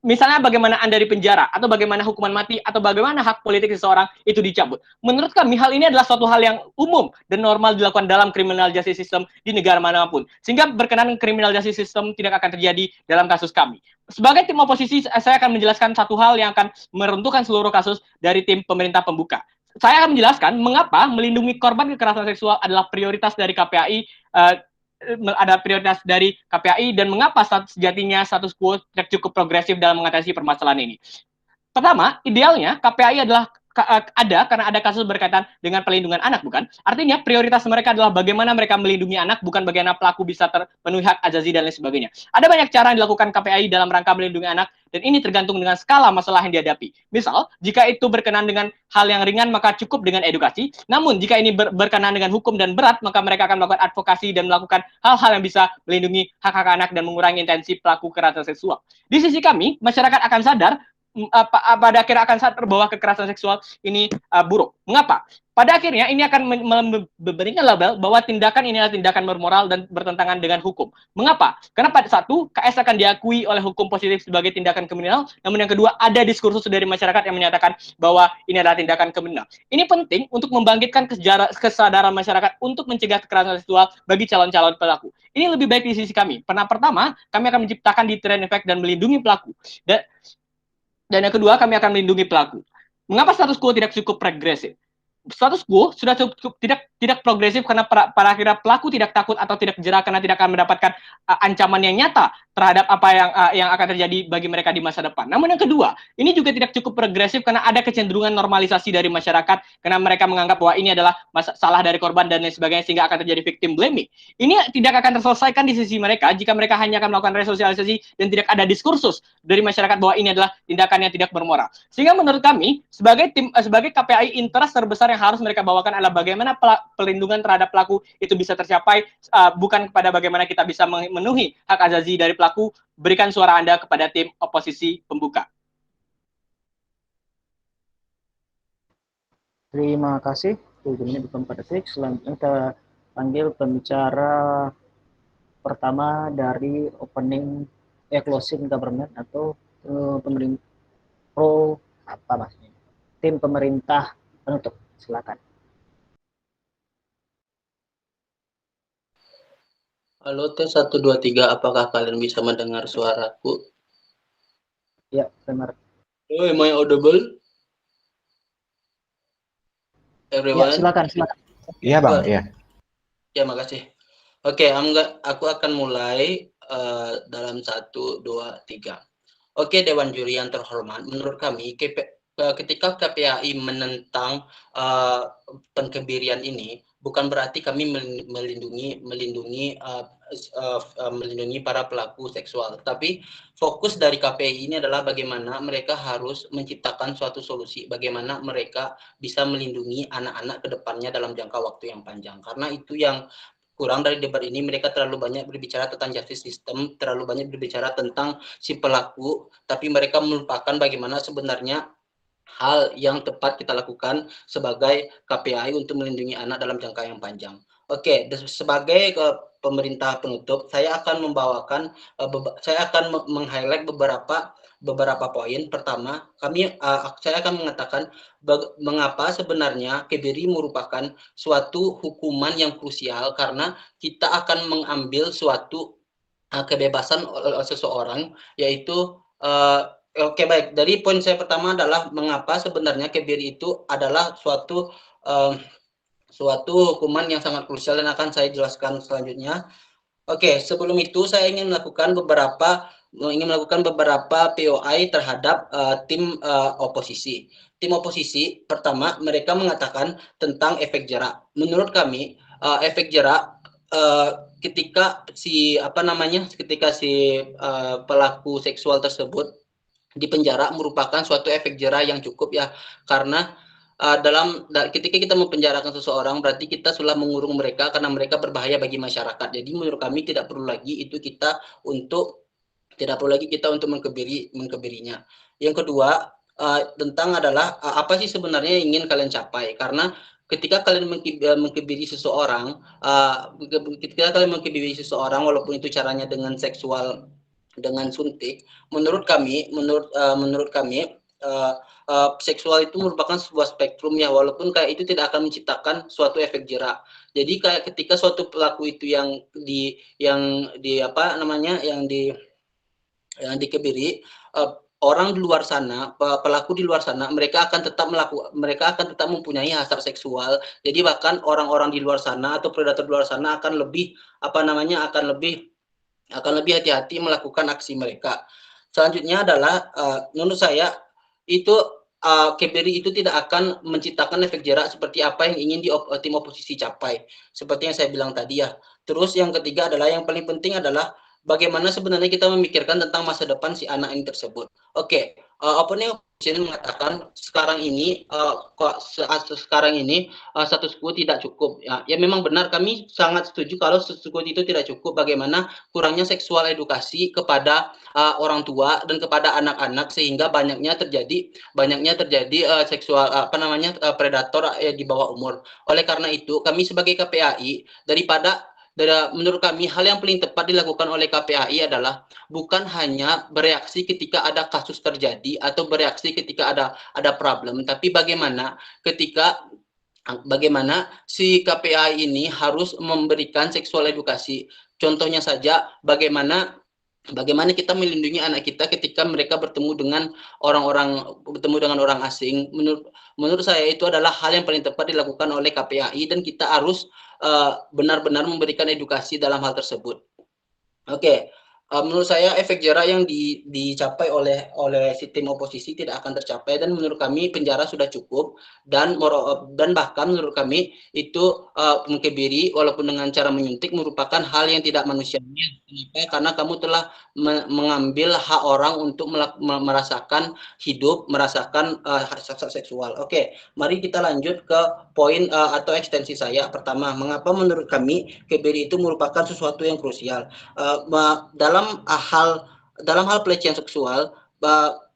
Misalnya bagaimana Anda di penjara atau bagaimana hukuman mati atau bagaimana hak politik seseorang itu dicabut. Menurut kami hal ini adalah suatu hal yang umum dan normal dilakukan dalam criminal justice system di negara manapun. Sehingga berkenaan criminal justice system tidak akan terjadi dalam kasus kami. Sebagai tim oposisi, saya akan menjelaskan satu hal yang akan meruntuhkan seluruh kasus dari tim pemerintah pembuka. Saya akan menjelaskan mengapa melindungi korban kekerasan seksual adalah prioritas dari KPAI, dan mengapa sejatinya status quo tidak cukup progresif dalam mengatasi permasalahan ini. Pertama, idealnya KPAI adalah ada karena ada kasus berkaitan dengan pelindungan anak, bukan? Artinya prioritas mereka adalah bagaimana mereka melindungi anak, bukan bagaimana pelaku bisa terpenuhi hak azazi dan lain sebagainya. Ada banyak cara yang dilakukan KPAI dalam rangka melindungi anak, dan ini tergantung dengan skala masalah yang dihadapi. Misal, jika itu berkenan dengan hal yang ringan, maka cukup dengan edukasi. Namun, jika ini berkenan dengan hukum dan berat, maka mereka akan melakukan advokasi dan melakukan hal-hal yang bisa melindungi hak-hak anak dan mengurangi intensi pelaku kekerasan seksual. Di sisi kami, masyarakat akan sadar pada akhirnya akan sadar bahwa kekerasan seksual ini buruk. Mengapa? Pada akhirnya ini akan memberikan label bahwa tindakan ini adalah tindakan bermoral dan bertentangan dengan hukum. Mengapa? Karena pada satu, KS akan diakui oleh hukum positif sebagai tindakan kriminal, namun yang kedua, ada diskursus dari masyarakat yang menyatakan bahwa ini adalah tindakan kriminal. Ini penting untuk membangkitkan kesadaran masyarakat untuk mencegah kekerasan seksual bagi calon-calon pelaku. Ini lebih baik di sisi kami. Pertama, kami akan menciptakan deterrent effect dan melindungi pelaku. Dan yang kedua, kami akan melindungi pelaku. Mengapa status quo tidak cukup progresif? Status quo sudah cukup tidak progresif karena pada akhirnya pelaku tidak takut atau tidak jerak karena tidak akan mendapatkan ancaman yang nyata terhadap apa yang akan terjadi bagi mereka di masa depan. Namun yang kedua, ini juga tidak cukup progresif karena ada kecenderungan normalisasi dari masyarakat karena mereka menganggap bahwa ini adalah salah dari korban dan lain sebagainya sehingga akan terjadi victim blaming. Ini tidak akan terselesaikan di sisi mereka jika mereka hanya akan melakukan resosialisasi dan tidak ada diskursus dari masyarakat bahwa ini adalah tindakan yang tidak bermoral. Sehingga menurut kami sebagai KPAI interest terbesar yang harus mereka bawakan adalah bagaimana pelindungan terhadap pelaku itu bisa tercapai, bukan kepada bagaimana kita bisa memenuhi hak azazi dari pelaku. Berikan suara Anda kepada tim oposisi pembuka. Terima kasih. 7 menit 24 detik. Selanjutnya kita panggil pembicara pertama dari closing government atau tim pemerintah penutup. Silakan. Halo, tes 1, 2, 3, apakah kalian bisa mendengar suaraku? Ya, benar. Oh, am I audible? Everyone? Ya, silakan. Iya, Bang, iya. Ya, makasih. Oke, aku akan mulai dalam 1, 2, 3. Oke, Dewan Juri yang terhormat, menurut kami ketika KPAI menentang pengkebirian ini, bukan berarti kami melindungi para pelaku seksual, tapi fokus dari KPAI ini adalah bagaimana mereka harus menciptakan suatu solusi, bagaimana mereka bisa melindungi anak-anak ke depannya dalam jangka waktu yang panjang. Karena itu yang kurang dari debat ini, mereka terlalu banyak berbicara tentang justice system, terlalu banyak berbicara tentang si pelaku, tapi mereka melupakan bagaimana sebenarnya hal yang tepat kita lakukan sebagai KPAI untuk melindungi anak dalam jangka yang panjang. Oke, sebagai pemerintah penutup, saya akan meng-highlight beberapa poin. Pertama, saya akan mengatakan mengapa sebenarnya kebiri merupakan suatu hukuman yang krusial, karena kita akan mengambil suatu kebebasan seseorang, yaitu oke, baik. Dari poin saya pertama adalah mengapa sebenarnya kebiri itu adalah suatu hukuman yang sangat krusial, dan akan saya jelaskan selanjutnya. Oke, sebelum itu saya ingin melakukan beberapa POI terhadap tim oposisi. Tim oposisi pertama, mereka mengatakan tentang efek jerak. Menurut kami efek jerak ketika si pelaku seksual tersebut di penjara merupakan suatu efek jera yang cukup, ya, karena ketika kita mempenjarakan seseorang berarti kita sudah mengurung mereka karena mereka berbahaya bagi masyarakat. Jadi menurut kami tidak perlu lagi kita untuk mengkebirinya. Yang kedua, tentang adalah apa sih sebenarnya yang ingin kalian capai, karena ketika kalian mengkebiri seseorang, walaupun itu caranya dengan seksual, dengan suntik, menurut kami seksual itu merupakan sebuah spektrum, ya, walaupun kayak itu tidak akan menciptakan suatu efek jerak. Jadi kayak ketika suatu pelaku itu yang dikebiri, orang di luar sana, pelaku di luar sana, mereka akan tetap mempunyai hasrat seksual. Jadi bahkan orang-orang di luar sana atau predator di luar sana akan lebih hati-hati melakukan aksi mereka. Selanjutnya adalah menurut saya itu KBRI itu tidak akan menciptakan efek jerak seperti apa yang ingin tim oposisi capai. Seperti yang saya bilang tadi ya. Terus yang ketiga adalah yang paling penting adalah bagaimana sebenarnya kita memikirkan tentang masa depan si anak ini tersebut. Oke, opening opposition mengatakan sekarang ini status quo tidak cukup. Ya memang benar, kami sangat setuju kalau status quo itu tidak cukup. Bagaimana kurangnya seksual edukasi kepada orang tua dan kepada anak-anak sehingga banyaknya terjadi seksual predator di bawah umur. Oleh karena itu kami sebagai KPAI menurut kami hal yang paling tepat dilakukan oleh KPAI adalah bukan hanya bereaksi ketika ada kasus terjadi atau bereaksi ketika ada problem, tapi bagaimana si KPAI ini harus memberikan seksual edukasi. Contohnya saja bagaimana kita melindungi anak kita ketika mereka bertemu dengan orang asing. Menurut saya itu adalah hal yang paling tepat dilakukan oleh KPAI dan kita harus benar-benar memberikan edukasi dalam hal tersebut. Oke. Menurut saya efek jerak yang dicapai oleh si tim oposisi tidak akan tercapai, dan menurut kami penjara sudah cukup, dan bahkan menurut kami itu KBRI walaupun dengan cara menyuntik merupakan hal yang tidak manusiawi. Karena kamu telah mengambil hak orang untuk merasakan hidup, merasakan hak seksual. Oke, mari kita lanjut ke poin atau ekstensi saya. Pertama, mengapa menurut kami KBRI itu merupakan sesuatu yang krusial. Dalam hal pelecehan seksual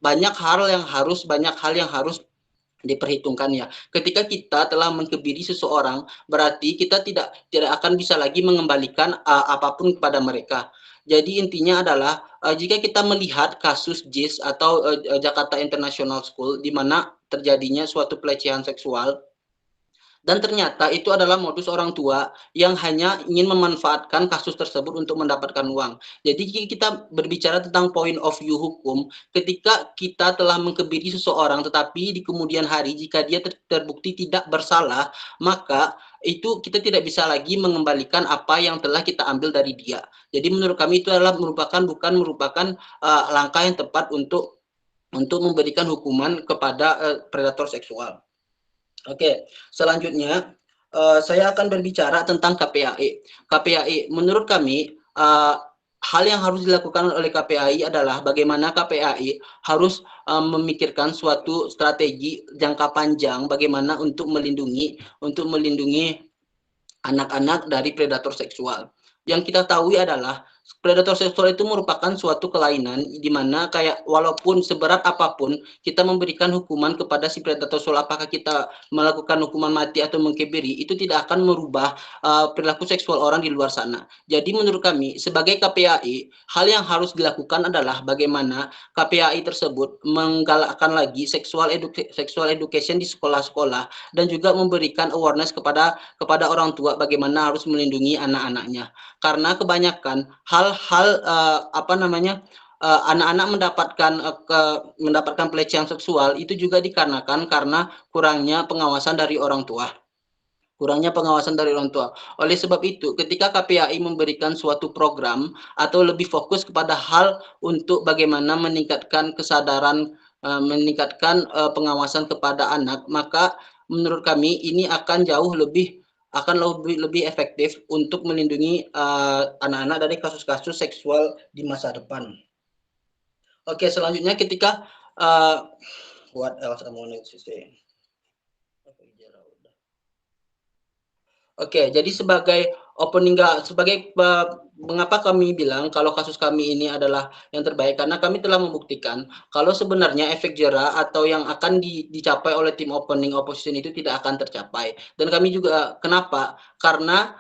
banyak hal yang harus diperhitungkan ya. Ketika kita telah mengkebiri seseorang, berarti kita tidak akan bisa lagi mengembalikan apapun kepada mereka. Jadi intinya adalah jika kita melihat kasus JIS atau Jakarta International School di mana terjadinya suatu pelecehan seksual, dan ternyata itu adalah modus orang tua yang hanya ingin memanfaatkan kasus tersebut untuk mendapatkan uang. Jadi kita berbicara tentang point of view hukum, ketika kita telah mengkebiri seseorang tetapi di kemudian hari jika dia terbukti tidak bersalah, maka itu kita tidak bisa lagi mengembalikan apa yang telah kita ambil dari dia. Jadi menurut kami itu adalah bukan merupakan langkah yang tepat untuk memberikan hukuman kepada predator seksual. Oke, selanjutnya saya akan berbicara tentang KPAI. KPAI, menurut kami hal yang harus dilakukan oleh KPAI adalah bagaimana KPAI harus memikirkan suatu strategi jangka panjang bagaimana untuk melindungi anak-anak dari predator seksual. Yang kita tahu adalah predator seksual itu merupakan suatu kelainan di mana kayak walaupun seberat apapun kita memberikan hukuman kepada si predator seksual, apakah kita melakukan hukuman mati atau mengkebiri, itu tidak akan merubah perilaku seksual orang di luar sana. Jadi menurut kami sebagai KPAI, hal yang harus dilakukan adalah bagaimana KPAI tersebut menggalakkan lagi sexual education di sekolah-sekolah dan juga memberikan awareness kepada orang tua bagaimana harus melindungi anak-anaknya. Karena kebanyakan hal-hal anak-anak mendapatkan pelecehan seksual itu juga dikarenakan karena kurangnya pengawasan dari orang tua. Oleh sebab itu, ketika KPAI memberikan suatu program atau lebih fokus kepada hal untuk bagaimana meningkatkan kesadaran, meningkatkan pengawasan kepada anak, maka menurut kami ini akan lebih efektif untuk melindungi anak-anak dari kasus-kasus seksual di masa depan. Oke, selanjutnya ketika what else I want to say. Oke, jadi sebagai mengapa kami bilang kalau kasus kami ini adalah yang terbaik, karena kami telah membuktikan kalau sebenarnya efek jerak atau yang akan dicapai oleh tim opening opposition itu tidak akan tercapai. Dan kami juga kenapa? Karena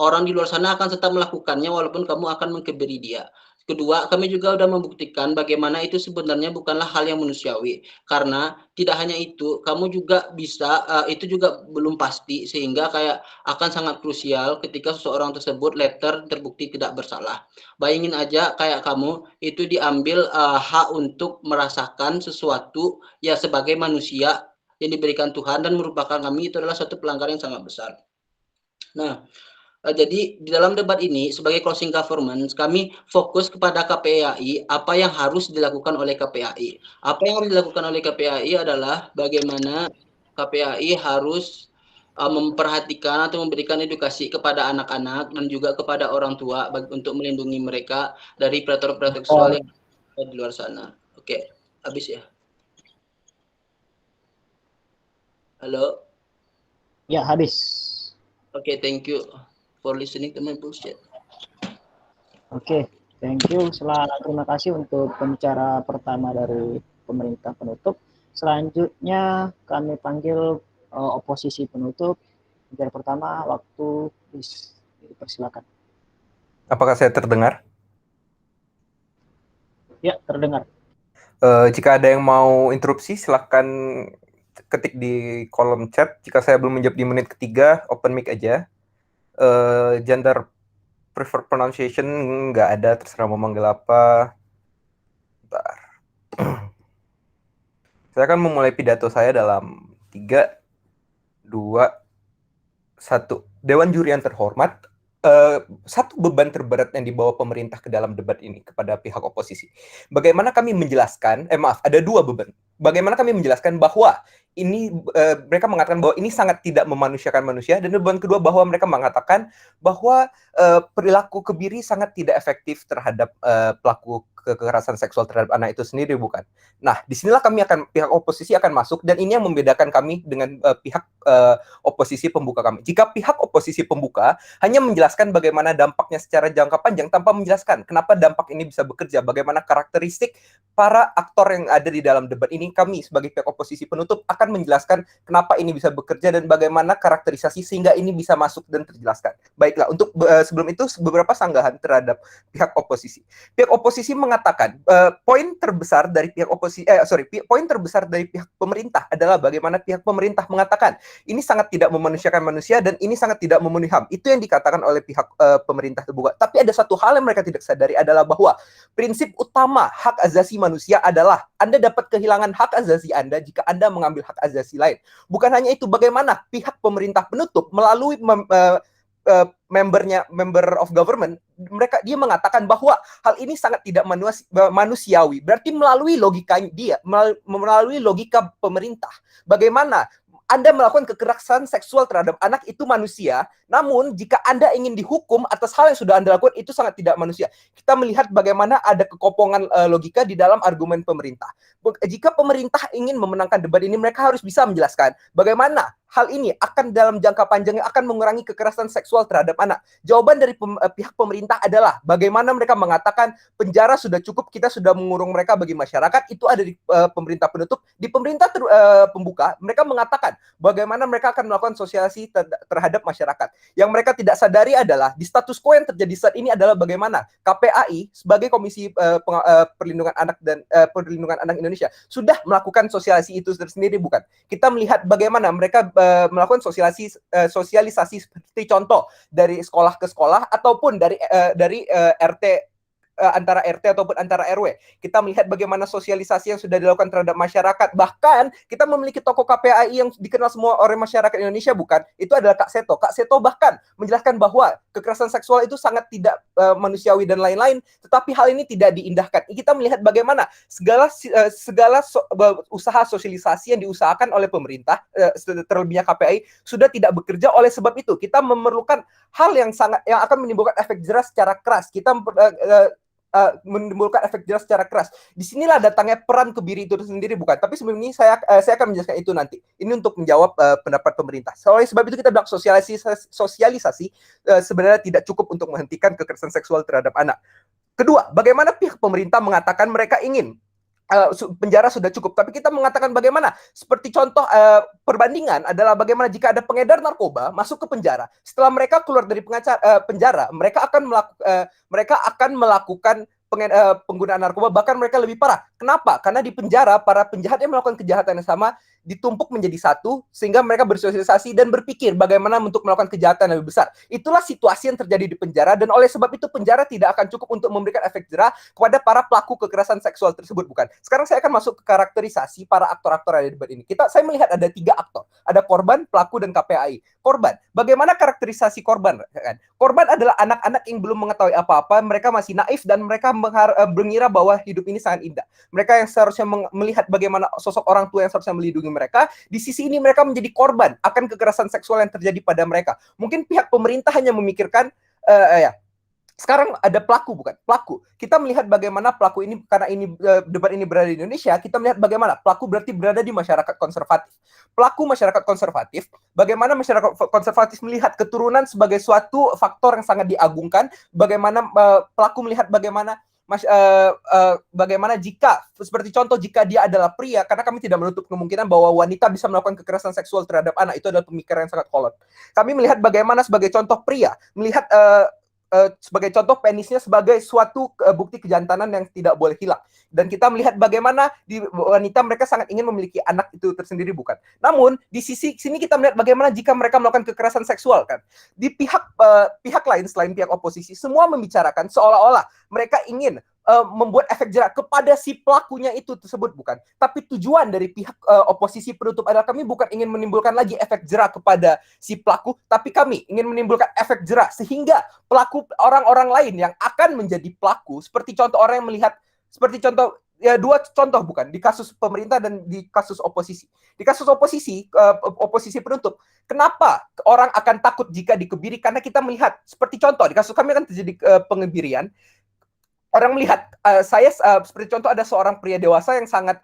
orang di luar sana akan tetap melakukannya walaupun kamu akan mengkebiri dia. Kedua, kami juga sudah membuktikan bagaimana itu sebenarnya bukanlah hal yang manusiawi. Karena tidak hanya itu, kamu juga bisa, itu juga belum pasti, sehingga kayak akan sangat krusial ketika seseorang tersebut terbukti tidak bersalah. Bayangin aja kayak kamu itu diambil hak untuk merasakan sesuatu ya sebagai manusia yang diberikan Tuhan, dan merupakan kami itu adalah suatu pelanggaran yang sangat besar. Nah, Jadi di dalam debat ini sebagai closing government kami fokus kepada KPAI apa yang harus dilakukan oleh KPAI. Apa yang harus dilakukan oleh KPAI adalah bagaimana KPAI harus memperhatikan atau memberikan edukasi kepada anak-anak dan juga kepada orang tua untuk melindungi mereka dari predator-predator seksual yang ada di luar sana. Oke, habis ya. Halo. Ya, habis. Oke, thank you for listening to my bullshit. Oke, thank you. Terima kasih untuk pembicara pertama dari pemerintah penutup. Selanjutnya kami panggil oposisi penutup. Pembicara pertama, waktu dipersilakan. Apakah saya terdengar? Ya, terdengar. Jika ada yang mau interupsi, silahkan ketik di kolom chat. Jika saya belum menjawab di menit ketiga, open mic aja. Gender preferred pronunciation nggak ada, terserah mau manggil apa. Bentar. Saya akan memulai pidato saya dalam 3, 2, 1. Dewan juri yang terhormat, satu beban terberat yang dibawa pemerintah ke dalam debat ini kepada pihak oposisi. Bagaimana kami menjelaskan, ada 2 beban. Bagaimana kami menjelaskan bahwa ini mereka mengatakan bahwa ini sangat tidak memanusiakan manusia, dan beban kedua bahwa mereka mengatakan bahwa perilaku kebiri sangat tidak efektif terhadap pelaku kekerasan seksual terhadap anak itu sendiri, bukan? Nah, disinilah pihak oposisi akan masuk, dan ini yang membedakan kami dengan pihak oposisi pembuka kami. Jika pihak oposisi pembuka hanya menjelaskan bagaimana dampaknya secara jangka panjang tanpa menjelaskan kenapa dampak ini bisa bekerja, bagaimana karakteristik para aktor yang ada di dalam debat ini, kami sebagai pihak oposisi penutup akan menjelaskan kenapa ini bisa bekerja dan bagaimana karakterisasi sehingga ini bisa masuk dan terjelaskan. Baiklah, untuk sebelum itu beberapa sanggahan terhadap pihak oposisi. Pihak oposisi mengatakan poin terbesar dari pihak pemerintah adalah bagaimana pihak pemerintah mengatakan ini sangat tidak memanusiakan manusia dan ini sangat tidak memenuhi HAM. Itu yang dikatakan oleh pihak pemerintah terbuka. Tapi ada satu hal yang mereka tidak sadari adalah bahwa prinsip utama hak asasi manusia adalah Anda dapat kehilangan hak asasi Anda jika Anda mengambil hak asasi lain. Bukan hanya itu, bagaimana pihak pemerintah penutup melalui member of government, dia mengatakan bahwa hal ini sangat tidak manusiawi. Berarti melalui logika pemerintah, bagaimana Anda melakukan kekerasan seksual terhadap anak itu manusia, namun jika Anda ingin dihukum atas hal yang sudah Anda lakukan itu sangat tidak manusia. Kita melihat bagaimana ada kekopongan logika di dalam argumen pemerintah. Jika pemerintah ingin memenangkan debat ini, mereka harus bisa menjelaskan bagaimana hal ini akan dalam jangka panjang akan mengurangi kekerasan seksual terhadap anak. Jawaban dari pihak pemerintah adalah bagaimana mereka mengatakan penjara sudah cukup, kita sudah mengurung mereka bagi masyarakat. Itu ada di pemerintah penutup. Di pemerintah pembuka, mereka mengatakan bagaimana mereka akan melakukan sosialisasi terhadap masyarakat. Yang mereka tidak sadari adalah di status quo yang terjadi saat ini adalah bagaimana KPAI sebagai Komisi Perlindungan Anak dan Perlindungan Anak Indonesia sudah melakukan sosialisasi itu sendiri, bukan? Kita melihat bagaimana mereka melakukan sosialisasi seperti contoh dari sekolah ke sekolah ataupun dari RT antara RT ataupun antara RW. Kita melihat bagaimana sosialisasi yang sudah dilakukan terhadap masyarakat. Bahkan kita memiliki tokoh KPAI yang dikenal semua oleh masyarakat Indonesia, bukan? Itu adalah Kak Seto. Kak Seto bahkan menjelaskan bahwa kekerasan seksual itu sangat tidak manusiawi dan lain-lain, tetapi hal ini tidak diindahkan. Kita melihat bagaimana segala usaha sosialisasi yang diusahakan oleh pemerintah, terlebihnya KPAI, sudah tidak bekerja. Oleh sebab itu, kita memerlukan hal yang akan menimbulkan efek jerah secara keras. Kita menimbulkan efek jelas secara keras. Disinilah datangnya peran kebiri itu sendiri, bukan? Tapi sebelum ini saya akan menjelaskan itu nanti. Ini untuk menjawab pendapat pemerintah. Oleh sebab itu kita bilang sosialisasi sebenarnya tidak cukup untuk menghentikan kekerasan seksual terhadap anak. Kedua, bagaimana pihak pemerintah mengatakan mereka ingin penjara sudah cukup, tapi kita mengatakan bagaimana seperti contoh perbandingan adalah bagaimana jika ada pengedar narkoba masuk ke penjara, setelah mereka keluar dari penjara, mereka akan melakukan penggunaan narkoba, bahkan mereka lebih parah. Kenapa? Karena di penjara para penjahat yang melakukan kejahatan yang sama ditumpuk menjadi satu, sehingga mereka bersosialisasi dan berpikir bagaimana untuk melakukan kejahatan yang lebih besar. Itulah situasi yang terjadi di penjara, dan oleh sebab itu penjara tidak akan cukup untuk memberikan efek jerah kepada para pelaku kekerasan seksual tersebut, bukan? Sekarang saya akan masuk ke karakterisasi para aktor-aktor yang ada di debat ini. Saya melihat ada 3 aktor. ada korban, pelaku, dan KPAI. Korban, bagaimana karakterisasi korban? Korban adalah anak-anak yang belum mengetahui apa-apa, mereka masih naif dan mereka mengira bahwa hidup ini sangat indah. Mereka yang seharusnya melihat bagaimana sosok orang tua yang seharusnya melindungi mereka, di sisi ini mereka menjadi korban akan kekerasan seksual yang terjadi pada mereka. Mungkin pihak pemerintah hanya memikirkan sekarang ada pelaku, bukan pelaku. Kita melihat bagaimana pelaku ini, karena ini debat ini berada di Indonesia, kita melihat bagaimana pelaku berarti berada di masyarakat konservatif. Pelaku masyarakat konservatif, bagaimana masyarakat konservatif melihat keturunan sebagai suatu faktor yang sangat diagungkan, bagaimana pelaku melihat bagaimana jika, seperti contoh, jika dia adalah pria, karena kami tidak menutup kemungkinan bahwa wanita bisa melakukan kekerasan seksual terhadap anak, itu adalah pemikiran yang sangat kolot. Kami melihat bagaimana sebagai contoh pria, melihat sebagai contoh penisnya sebagai suatu bukti kejantanan yang tidak boleh hilang. Dan kita melihat bagaimana di wanita mereka sangat ingin memiliki anak itu tersendiri, bukan. Namun di sisi sini kita melihat bagaimana jika mereka melakukan kekerasan seksual, kan. Di pihak lain selain pihak oposisi, semua membicarakan seolah-olah mereka ingin membuat efek jerak kepada si pelakunya itu tersebut, bukan. Tapi tujuan dari pihak oposisi penutup adalah kami bukan ingin menimbulkan lagi efek jerak kepada si pelaku, tapi kami ingin menimbulkan efek jerak sehingga pelaku orang-orang lain yang akan menjadi pelaku, seperti contoh orang yang melihat, seperti contoh ya, dua contoh, bukan, di kasus pemerintah dan di kasus oposisi. Di kasus oposisi, oposisi penutup, kenapa orang akan takut jika dikebiri? Karena kita melihat, seperti contoh di kasus kami kan terjadi pengebirian. Orang melihat, seperti contoh ada seorang pria dewasa yang sangat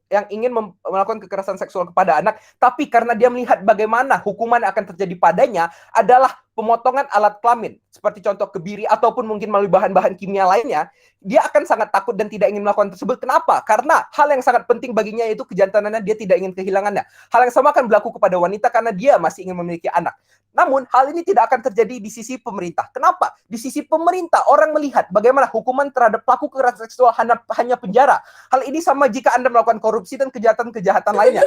yang ingin melakukan kekerasan seksual kepada anak, tapi karena dia melihat bagaimana hukuman yang akan terjadi padanya adalah pemotongan alat kelamin, seperti contoh kebiri ataupun mungkin melalui bahan-bahan kimia lainnya, dia akan sangat takut dan tidak ingin melakukan tersebut. Kenapa? Karena hal yang sangat penting baginya yaitu kejantanannya, dia tidak ingin kehilangannya. Hal yang sama akan berlaku kepada wanita karena dia masih ingin memiliki anak. Namun, hal ini tidak akan terjadi di sisi pemerintah. Kenapa? Di sisi pemerintah, orang melihat bagaimana hukuman terhadap pelaku kekerasan seksual hanya penjara. Hal ini sama jika Anda melakukan korupsi dan kejahatan-kejahatan lainnya.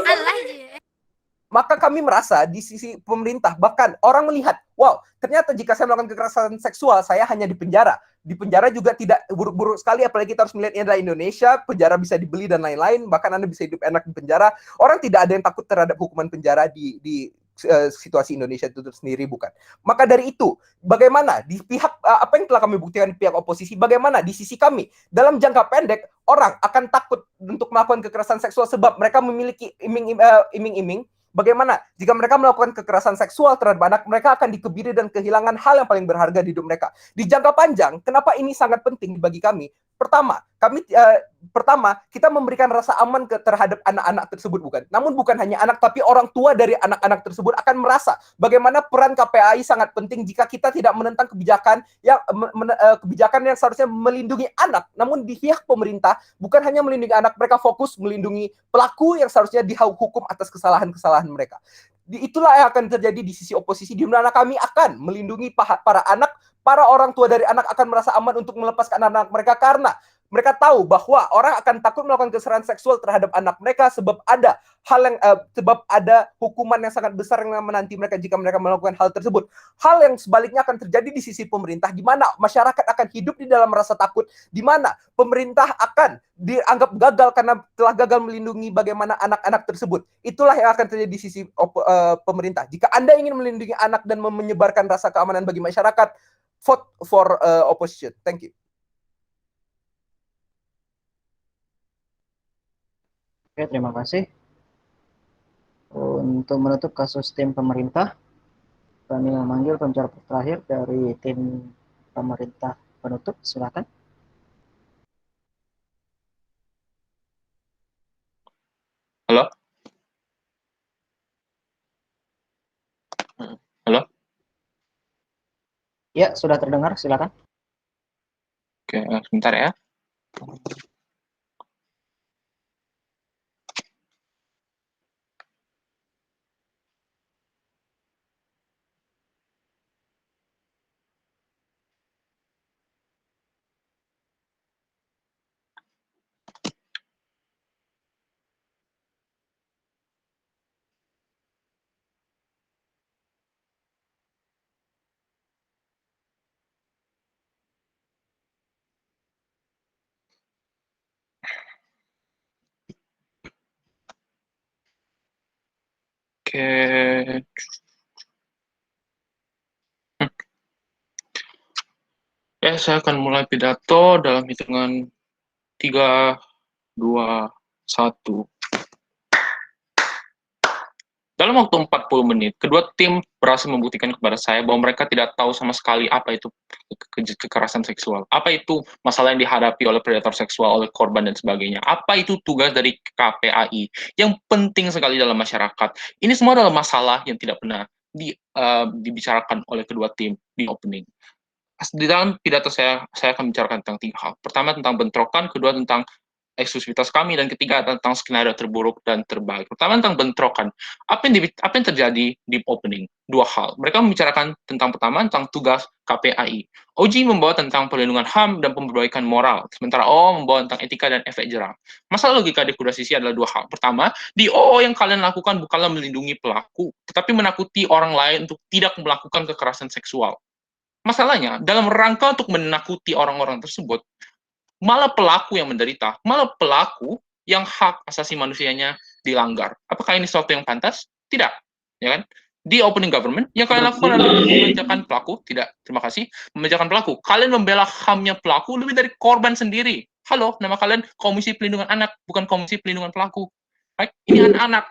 Maka kami merasa di sisi pemerintah, bahkan orang melihat, wow, ternyata jika saya melakukan kekerasan seksual, saya hanya di penjara. Di penjara juga tidak buruk-buruk sekali, apalagi kita harus melihat ini adalah Indonesia, penjara bisa dibeli dan lain-lain, bahkan Anda bisa hidup enak di penjara. Orang tidak ada yang takut terhadap hukuman penjara di situasi Indonesia itu sendiri, bukan. Maka dari itu, bagaimana di pihak apa yang telah kami buktikan di pihak oposisi, bagaimana di sisi kami dalam jangka pendek orang akan takut untuk melakukan kekerasan seksual sebab mereka memiliki iming-iming. Bagaimana jika mereka melakukan kekerasan seksual terhadap anak, mereka akan dikebiri dan kehilangan hal yang paling berharga di hidup mereka. Di jangka panjang, kenapa ini sangat penting bagi kami? Pertama, kita memberikan rasa aman terhadap anak-anak tersebut, bukan. Namun bukan hanya anak, tapi orang tua dari anak-anak tersebut akan merasa bagaimana peran KPAI sangat penting jika kita tidak menentang kebijakan yang seharusnya melindungi anak. Namun di pihak pemerintah bukan hanya melindungi anak, mereka fokus melindungi pelaku yang seharusnya dihukum atas kesalahan-kesalahan mereka. Itulah yang akan terjadi di sisi oposisi, di mana kami akan melindungi para anak, para orang tua dari anak akan merasa aman untuk melepaskan anak-anak mereka karena mereka tahu bahwa orang akan takut melakukan kekerasan seksual terhadap anak mereka sebab ada hukuman yang sangat besar yang menanti mereka jika mereka melakukan hal tersebut. Hal yang sebaliknya akan terjadi di sisi pemerintah, di mana masyarakat akan hidup di dalam rasa takut, di mana pemerintah akan dianggap gagal karena telah gagal melindungi bagaimana anak-anak tersebut. Itulah yang akan terjadi di sisi pemerintah. Jika Anda ingin melindungi anak dan menyebarkan rasa keamanan bagi masyarakat, vote for opposition. Thank you. Oke, terima kasih. Untuk menutup kasus tim pemerintah, kami memanggil pembicara terakhir dari tim pemerintah penutup. Silakan. Halo? Halo? Ya, sudah terdengar. Silakan. Oke, sebentar ya. Oke. Ya, saya akan mulai pidato dalam hitungan 3, 2, 1. Dalam waktu 40 menit, kedua tim berhasil membuktikan kepada saya bahwa mereka tidak tahu sama sekali apa itu kekerasan seksual, apa itu masalah yang dihadapi oleh predator seksual, oleh korban dan sebagainya, apa itu tugas dari KPAI yang penting sekali dalam masyarakat. Ini semua adalah masalah yang tidak pernah dibicarakan oleh kedua tim di opening. Di dalam pidato saya akan bicarakan tentang 3 hal. Pertama tentang bentrokan, kedua tentang eksklusivitas kami, dan ketiga tentang skenario terburuk dan terbaik. Pertama tentang bentrokan. Apa yang terjadi di opening? 2 hal. Mereka membicarakan tentang pertama tentang tugas KPAI. OG membawa tentang perlindungan HAM dan perbaikan moral, sementara OO membawa tentang etika dan efek jerah. Masalah logika di kuda sisi adalah 2 hal. Pertama, di OO yang kalian lakukan bukanlah melindungi pelaku, tetapi menakuti orang lain untuk tidak melakukan kekerasan seksual. Masalahnya, dalam rangka untuk menakuti orang-orang tersebut, malah pelaku yang menderita, malah pelaku yang hak asasi manusianya dilanggar. Apakah ini sesuatu yang pantas? Tidak, ya kan? Di opening government, yang kalian lakukan adalah membejakan pelaku. Tidak, terima kasih. Membejakan pelaku. Kalian membela HAM-nya pelaku lebih dari korban sendiri. Halo, nama kalian Komisi Pelindungan Anak, bukan Komisi Pelindungan Pelaku. Right? Ini anak-anak.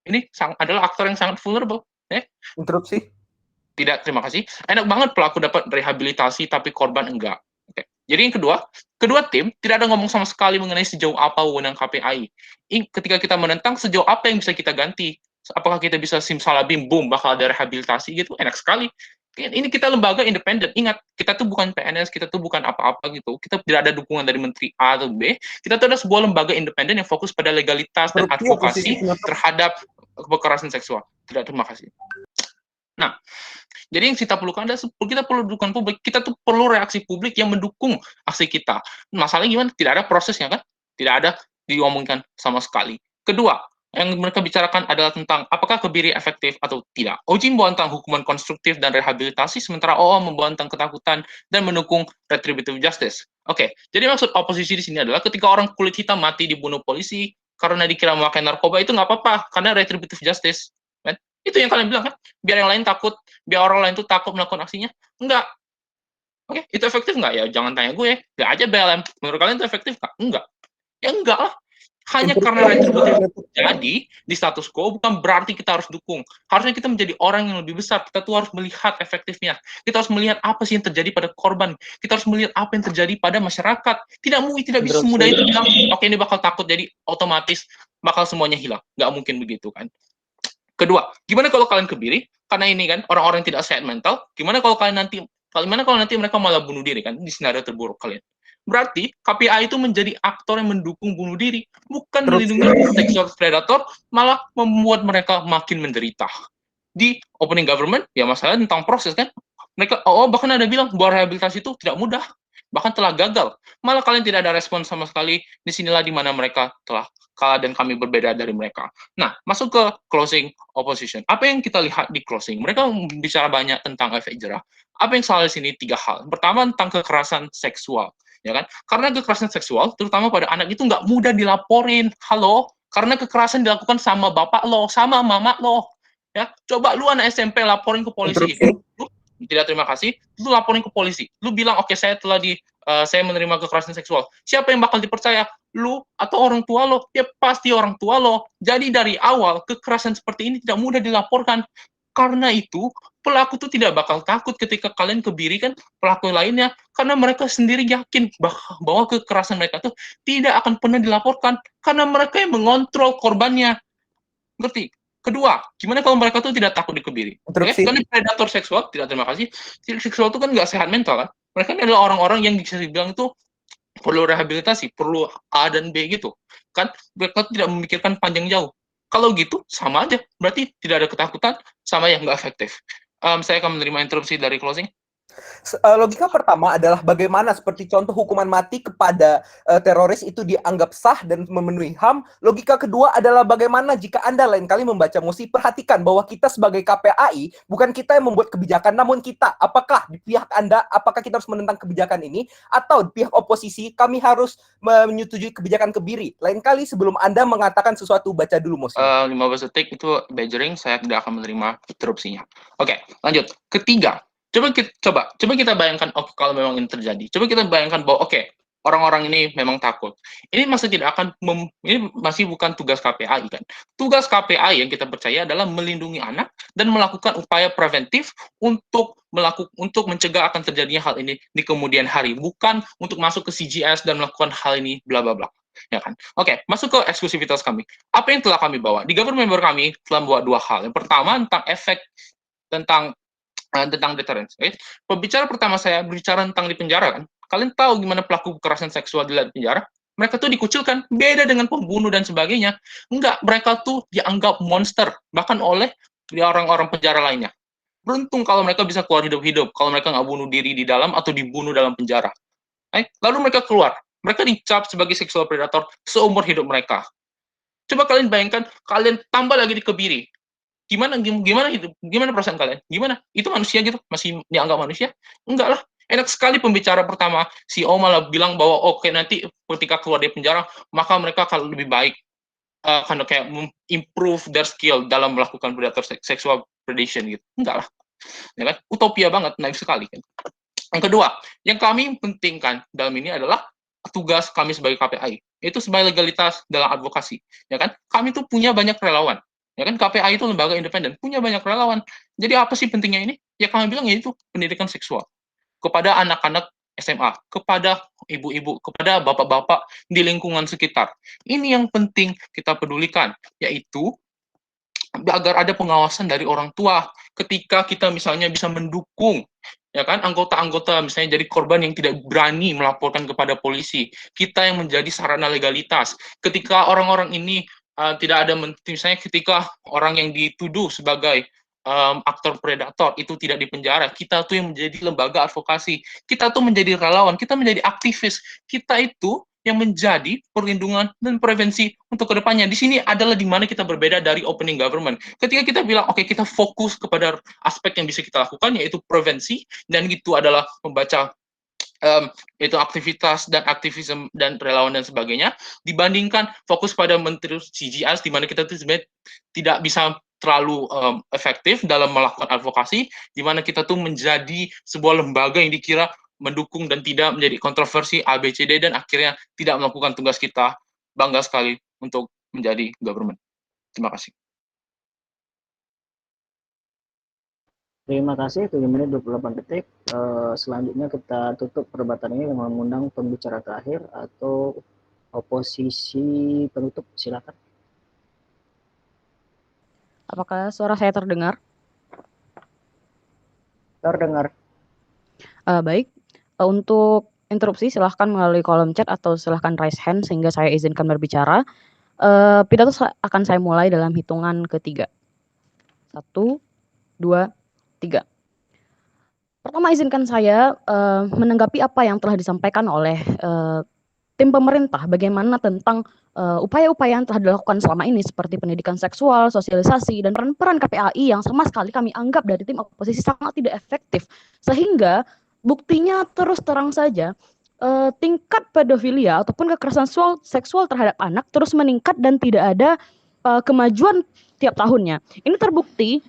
Ini adalah aktor yang sangat vulnerable. Interupsi. Tidak, terima kasih. Enak banget pelaku dapat rehabilitasi, tapi korban enggak. Oke. Jadi yang kedua tim tidak ada ngomong sama sekali mengenai sejauh apa wewenang KPAI. Ketika kita menentang, sejauh apa yang bisa kita ganti? Apakah kita bisa simsalabim, boom, bakal ada rehabilitasi gitu? Enak sekali. Ini kita lembaga independen. Ingat, kita tuh bukan PNS, kita tuh bukan apa-apa gitu. Kita tidak ada dukungan dari Menteri A atau B. Kita tuh adalah sebuah lembaga independen yang fokus pada legalitas dan advokasi terhadap kekerasan seksual. Tidak, terima kasih. Nah, jadi yang kita perlukan adalah kita perlu dukungan publik. Kita tuh perlu reaksi publik yang mendukung aksi kita. Masalahnya gimana? Tidak ada prosesnya kan? Tidak ada diomongkan sama sekali. Kedua, yang mereka bicarakan adalah tentang apakah kebiri efektif atau tidak. OG membawa tentang hukuman konstruktif dan rehabilitasi, sementara OO membawa tentang ketakutan dan mendukung retributive justice. Oke, jadi maksud oposisi di sini adalah ketika orang kulit hitam mati dibunuh polisi karena dikira memakai narkoba, itu nggak apa-apa, karena retributive justice. Kan? Itu yang kalian bilang kan? Biar yang lain takut, biar orang lain tuh takut melakukan aksinya. Enggak. Oke, itu efektif nggak? Ya jangan tanya gue. Nggak aja BLM. Menurut kalian itu efektif nggak? Enggak. Ya enggak lah. Hanya karena retributif jadi di status quo bukan berarti kita harus dukung. Harusnya kita menjadi orang yang lebih besar. Kita tuh harus melihat efektifnya. Kita harus melihat apa sih yang terjadi pada korban. Kita harus melihat apa yang terjadi pada masyarakat. Tidak bisa semudah itu bilang, oke ini bakal takut jadi otomatis bakal semuanya hilang. Nggak mungkin begitu kan. Kedua, gimana kalau kalian kebiri? Karena ini kan orang-orang yang tidak sehat mental. Gimana kalau nanti mereka malah bunuh diri kan di skenario terburuk kalian? Berarti KPAI itu menjadi aktor yang mendukung bunuh diri, bukan melindungi sexual predator, malah membuat mereka makin menderita. Di opening government, ya masalah tentang proses kan? Mereka bahkan ada bilang bahwa rehabilitasi itu tidak mudah, bahkan telah gagal. Malah kalian tidak ada respon sama sekali. Disinilah di mana mereka telah kalah dan kami berbeda dari mereka. Nah, masuk ke closing opposition. Apa yang kita lihat di closing? Mereka bicara banyak tentang efek jerah. Apa yang salah di sini? 3 hal. Pertama, tentang kekerasan seksual. Ya kan? Karena kekerasan seksual, terutama pada anak itu nggak mudah dilaporin. Halo? Karena kekerasan dilakukan sama bapak lo, sama mama lo. Ya, coba lu anak SMP laporin ke polisi. Tidak, terima kasih. Lu laporin ke polisi. Lu bilang, oke, saya menerima kekerasan seksual. Siapa yang bakal dipercaya? Lu atau orang tua lo? Ya pasti orang tua lo. Jadi dari awal, kekerasan seperti ini tidak mudah dilaporkan. Karena itu, pelaku itu tidak bakal takut ketika kalian kebiri kan pelaku lainnya. Karena mereka sendiri yakin bahwa kekerasan mereka itu tidak akan pernah dilaporkan. Karena mereka yang mengontrol korbannya. Ngerti? Kedua, gimana kalau mereka tuh tidak takut dikebiri? Okay? Karena predator seksual, tidak, terima kasih. Seksual itu kan nggak sehat mental kan? Mereka ini adalah orang-orang yang bisa dibilang itu perlu rehabilitasi, perlu A dan B gitu. Kan mereka tidak memikirkan panjang jauh. Kalau gitu, sama aja. Berarti tidak ada ketakutan, sama yang nggak efektif. Saya akan menerima interupsi dari closing. Logika pertama adalah bagaimana seperti contoh hukuman mati kepada teroris itu dianggap sah dan memenuhi HAM. Logika kedua adalah bagaimana jika Anda lain kali membaca mosi, perhatikan bahwa kita sebagai KPAI, bukan kita yang membuat kebijakan, namun kita. Apakah di pihak Anda, apakah kita harus menentang kebijakan ini, atau di pihak oposisi, kami harus menyetujui kebijakan Kebiri. Lain kali sebelum Anda mengatakan sesuatu, baca dulu mosi. 15 detik itu badgering, saya tidak akan menerima interupsinya. Oke, lanjut. Ketiga, coba kita bayangkan, oke, kalau memang ini terjadi, coba kita bayangkan bahwa oke, orang-orang ini memang takut. Ini masih tidak akan ini masih bukan tugas KPAI kan. Tugas KPAI yang kita percaya adalah melindungi anak dan melakukan upaya preventif untuk mencegah akan terjadinya hal ini di kemudian hari, bukan untuk masuk ke CGS dan melakukan hal ini bla bla bla. Ya kan? Oke, masuk ke eksklusivitas kami. Apa yang telah kami bawa? Di government member kami telah membawa dua hal. Yang pertama tentang efek tentang deterrence. Okay? Pembicara pertama saya berbicara tentang di penjara kan. Kalian tahu gimana pelaku kekerasan seksual di penjara? Mereka tuh dikucilkan, beda dengan pembunuh dan sebagainya. Enggak, mereka tuh dianggap monster, bahkan oleh orang-orang penjara lainnya. Beruntung kalau mereka bisa keluar hidup-hidup, kalau mereka nggak bunuh diri di dalam atau dibunuh dalam penjara. Lalu mereka keluar, mereka dicap sebagai seksual predator seumur hidup mereka. Coba kalian bayangkan, kalian tambah lagi di Kebiri. Gimana perasaan kalian? Gimana? Itu manusia gitu? Masih dianggap manusia? Enggak lah. Enak sekali pembicara pertama, si malah bilang bahwa oke, nanti ketika keluar dari penjara, maka mereka akan lebih baik. Karena kayak improve their skill dalam melakukan predator sexual predation gitu. Enggak lah. Ya kan? Utopia banget, naif sekali kan. Yang kedua, yang kami pentingkan dalam ini adalah tugas kami sebagai KPAI. Itu sebagai legalitas dalam advokasi. Ya kan? Kami tuh punya banyak relawan. Ya kan, KPAI itu lembaga independen, punya banyak relawan. Jadi apa sih pentingnya ini? Ya kami bilang yaitu pendidikan seksual kepada anak-anak SMA, kepada ibu-ibu, kepada bapak-bapak di lingkungan sekitar. Ini yang penting kita pedulikan, yaitu agar ada pengawasan dari orang tua ketika kita misalnya bisa mendukung ya kan anggota-anggota misalnya jadi korban yang tidak berani melaporkan kepada polisi, kita yang menjadi sarana legalitas ketika orang-orang ini tidak ada misalnya ketika orang yang dituduh sebagai aktor predator itu tidak dipenjara, kita tuh yang menjadi lembaga advokasi, kita tuh menjadi relawan, kita menjadi aktivis, kita itu yang menjadi perlindungan dan prevensi untuk kedepannya. Di sini adalah di mana kita berbeda dari opening government. Ketika kita bilang, oke, kita fokus kepada aspek yang bisa kita lakukan, yaitu prevensi, dan itu adalah membaca itu aktivitas dan aktivisme dan relawan dan sebagainya, dibandingkan fokus pada menteri CGS, di mana kita sebenarnya tidak bisa terlalu efektif dalam melakukan advokasi, di mana kita tuh menjadi sebuah lembaga yang dikira mendukung dan tidak menjadi kontroversi ABCD dan akhirnya tidak melakukan tugas kita. Bangga sekali untuk menjadi government. Terima kasih. Terima kasih, 7 menit 28 detik. Selanjutnya kita tutup perdebatan ini dengan mengundang pembicara terakhir atau oposisi penutup. Silakan. Apakah suara saya terdengar? Terdengar. Baik. Untuk interupsi silahkan melalui kolom chat atau silahkan raise hand sehingga saya izinkan berbicara. Pidato akan saya mulai dalam hitungan ketiga. 1, 2, 3. Pertama izinkan saya menanggapi apa yang telah disampaikan oleh tim pemerintah, bagaimana tentang upaya-upaya yang telah dilakukan selama ini seperti pendidikan seksual, sosialisasi, dan peran KPAI yang sama sekali kami anggap dari tim oposisi sangat tidak efektif. Sehingga buktinya terus terang saja tingkat pedofilia ataupun kekerasan seksual terhadap anak terus meningkat dan tidak ada kemajuan tiap tahunnya. Ini terbukti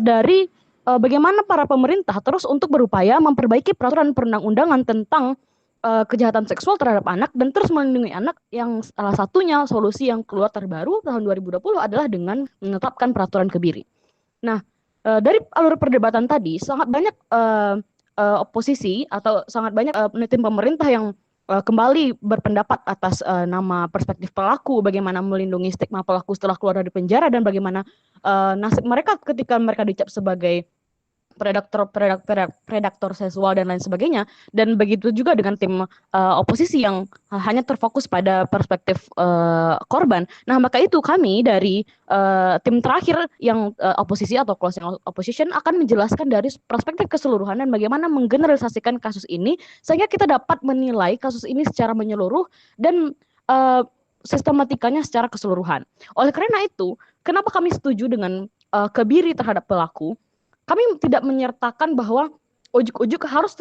dari bagaimana para pemerintah terus untuk berupaya memperbaiki peraturan perundang-undangan tentang kejahatan seksual terhadap anak dan terus melindungi anak, yang salah satunya solusi yang keluar terbaru tahun 2020 adalah dengan menetapkan peraturan Kebiri. Nah, dari alur perdebatan tadi sangat banyak oposisi atau sangat banyak tim pemerintah yang kembali berpendapat atas nama perspektif pelaku, bagaimana melindungi stigma pelaku setelah keluar dari penjara dan bagaimana nasib mereka ketika mereka dicap sebagai predator seksual dan lain sebagainya, dan begitu juga dengan tim oposisi yang hanya terfokus pada perspektif korban. Nah, maka itu kami dari tim terakhir yang oposisi atau closing opposition akan menjelaskan dari perspektif keseluruhan dan bagaimana menggeneralisasikan kasus ini sehingga kita dapat menilai kasus ini secara menyeluruh dan sistematikanya secara keseluruhan. Oleh karena itu, kenapa kami setuju dengan kebiri terhadap pelaku? Kami tidak menyertakan bahwa ujuk-ujuk harus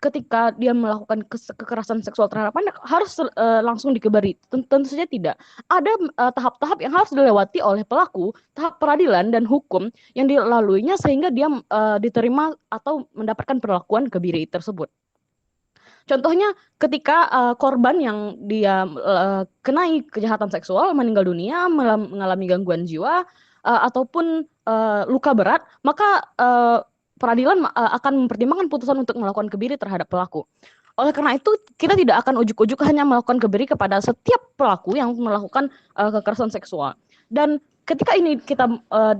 ketika dia melakukan kekerasan seksual terhadap anak harus langsung dikebiri. Tentu saja tidak. Ada tahap-tahap yang harus dilewati oleh pelaku, tahap peradilan dan hukum yang dilaluinya sehingga dia diterima atau mendapatkan perlakuan kebiri tersebut. Contohnya ketika korban yang dia kenai kejahatan seksual meninggal dunia, mengalami gangguan jiwa, ataupun luka berat, maka peradilan akan mempertimbangkan putusan untuk melakukan kebiri terhadap pelaku. Oleh karena itu, kita tidak akan ujuk-ujuk hanya melakukan kebiri kepada setiap pelaku yang melakukan kekerasan seksual. Dan ketika ini kita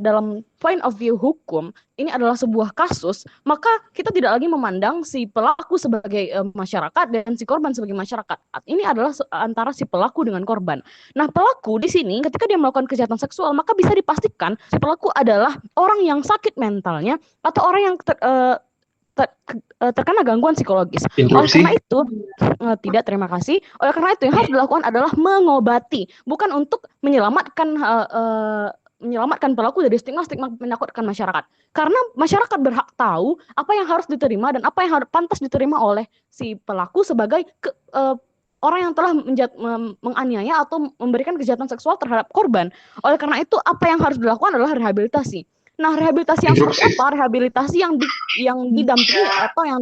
dalam point of view hukum, ini adalah sebuah kasus, maka kita tidak lagi memandang si pelaku sebagai masyarakat dan si korban sebagai masyarakat. Ini adalah antara si pelaku dengan korban. Nah, pelaku di sini ketika dia melakukan kejahatan seksual, maka bisa dipastikan si pelaku adalah orang yang sakit mentalnya atau orang yang terkena gangguan psikologis. Oleh karena itu, tidak, terima kasih. Oleh karena itu yang harus dilakukan adalah mengobati, bukan untuk menyelamatkan pelaku dari stigma-stigma menakutkan masyarakat. Karena masyarakat berhak tahu apa yang harus diterima dan apa yang harus pantas diterima oleh si pelaku sebagai orang yang telah menganiaya atau memberikan kejahatan seksual terhadap korban. Oleh karena itu, apa yang harus dilakukan adalah rehabilitasi. Nah, rehabilitasi yang seperti apa? Rehabilitasi yang didampingi atau yang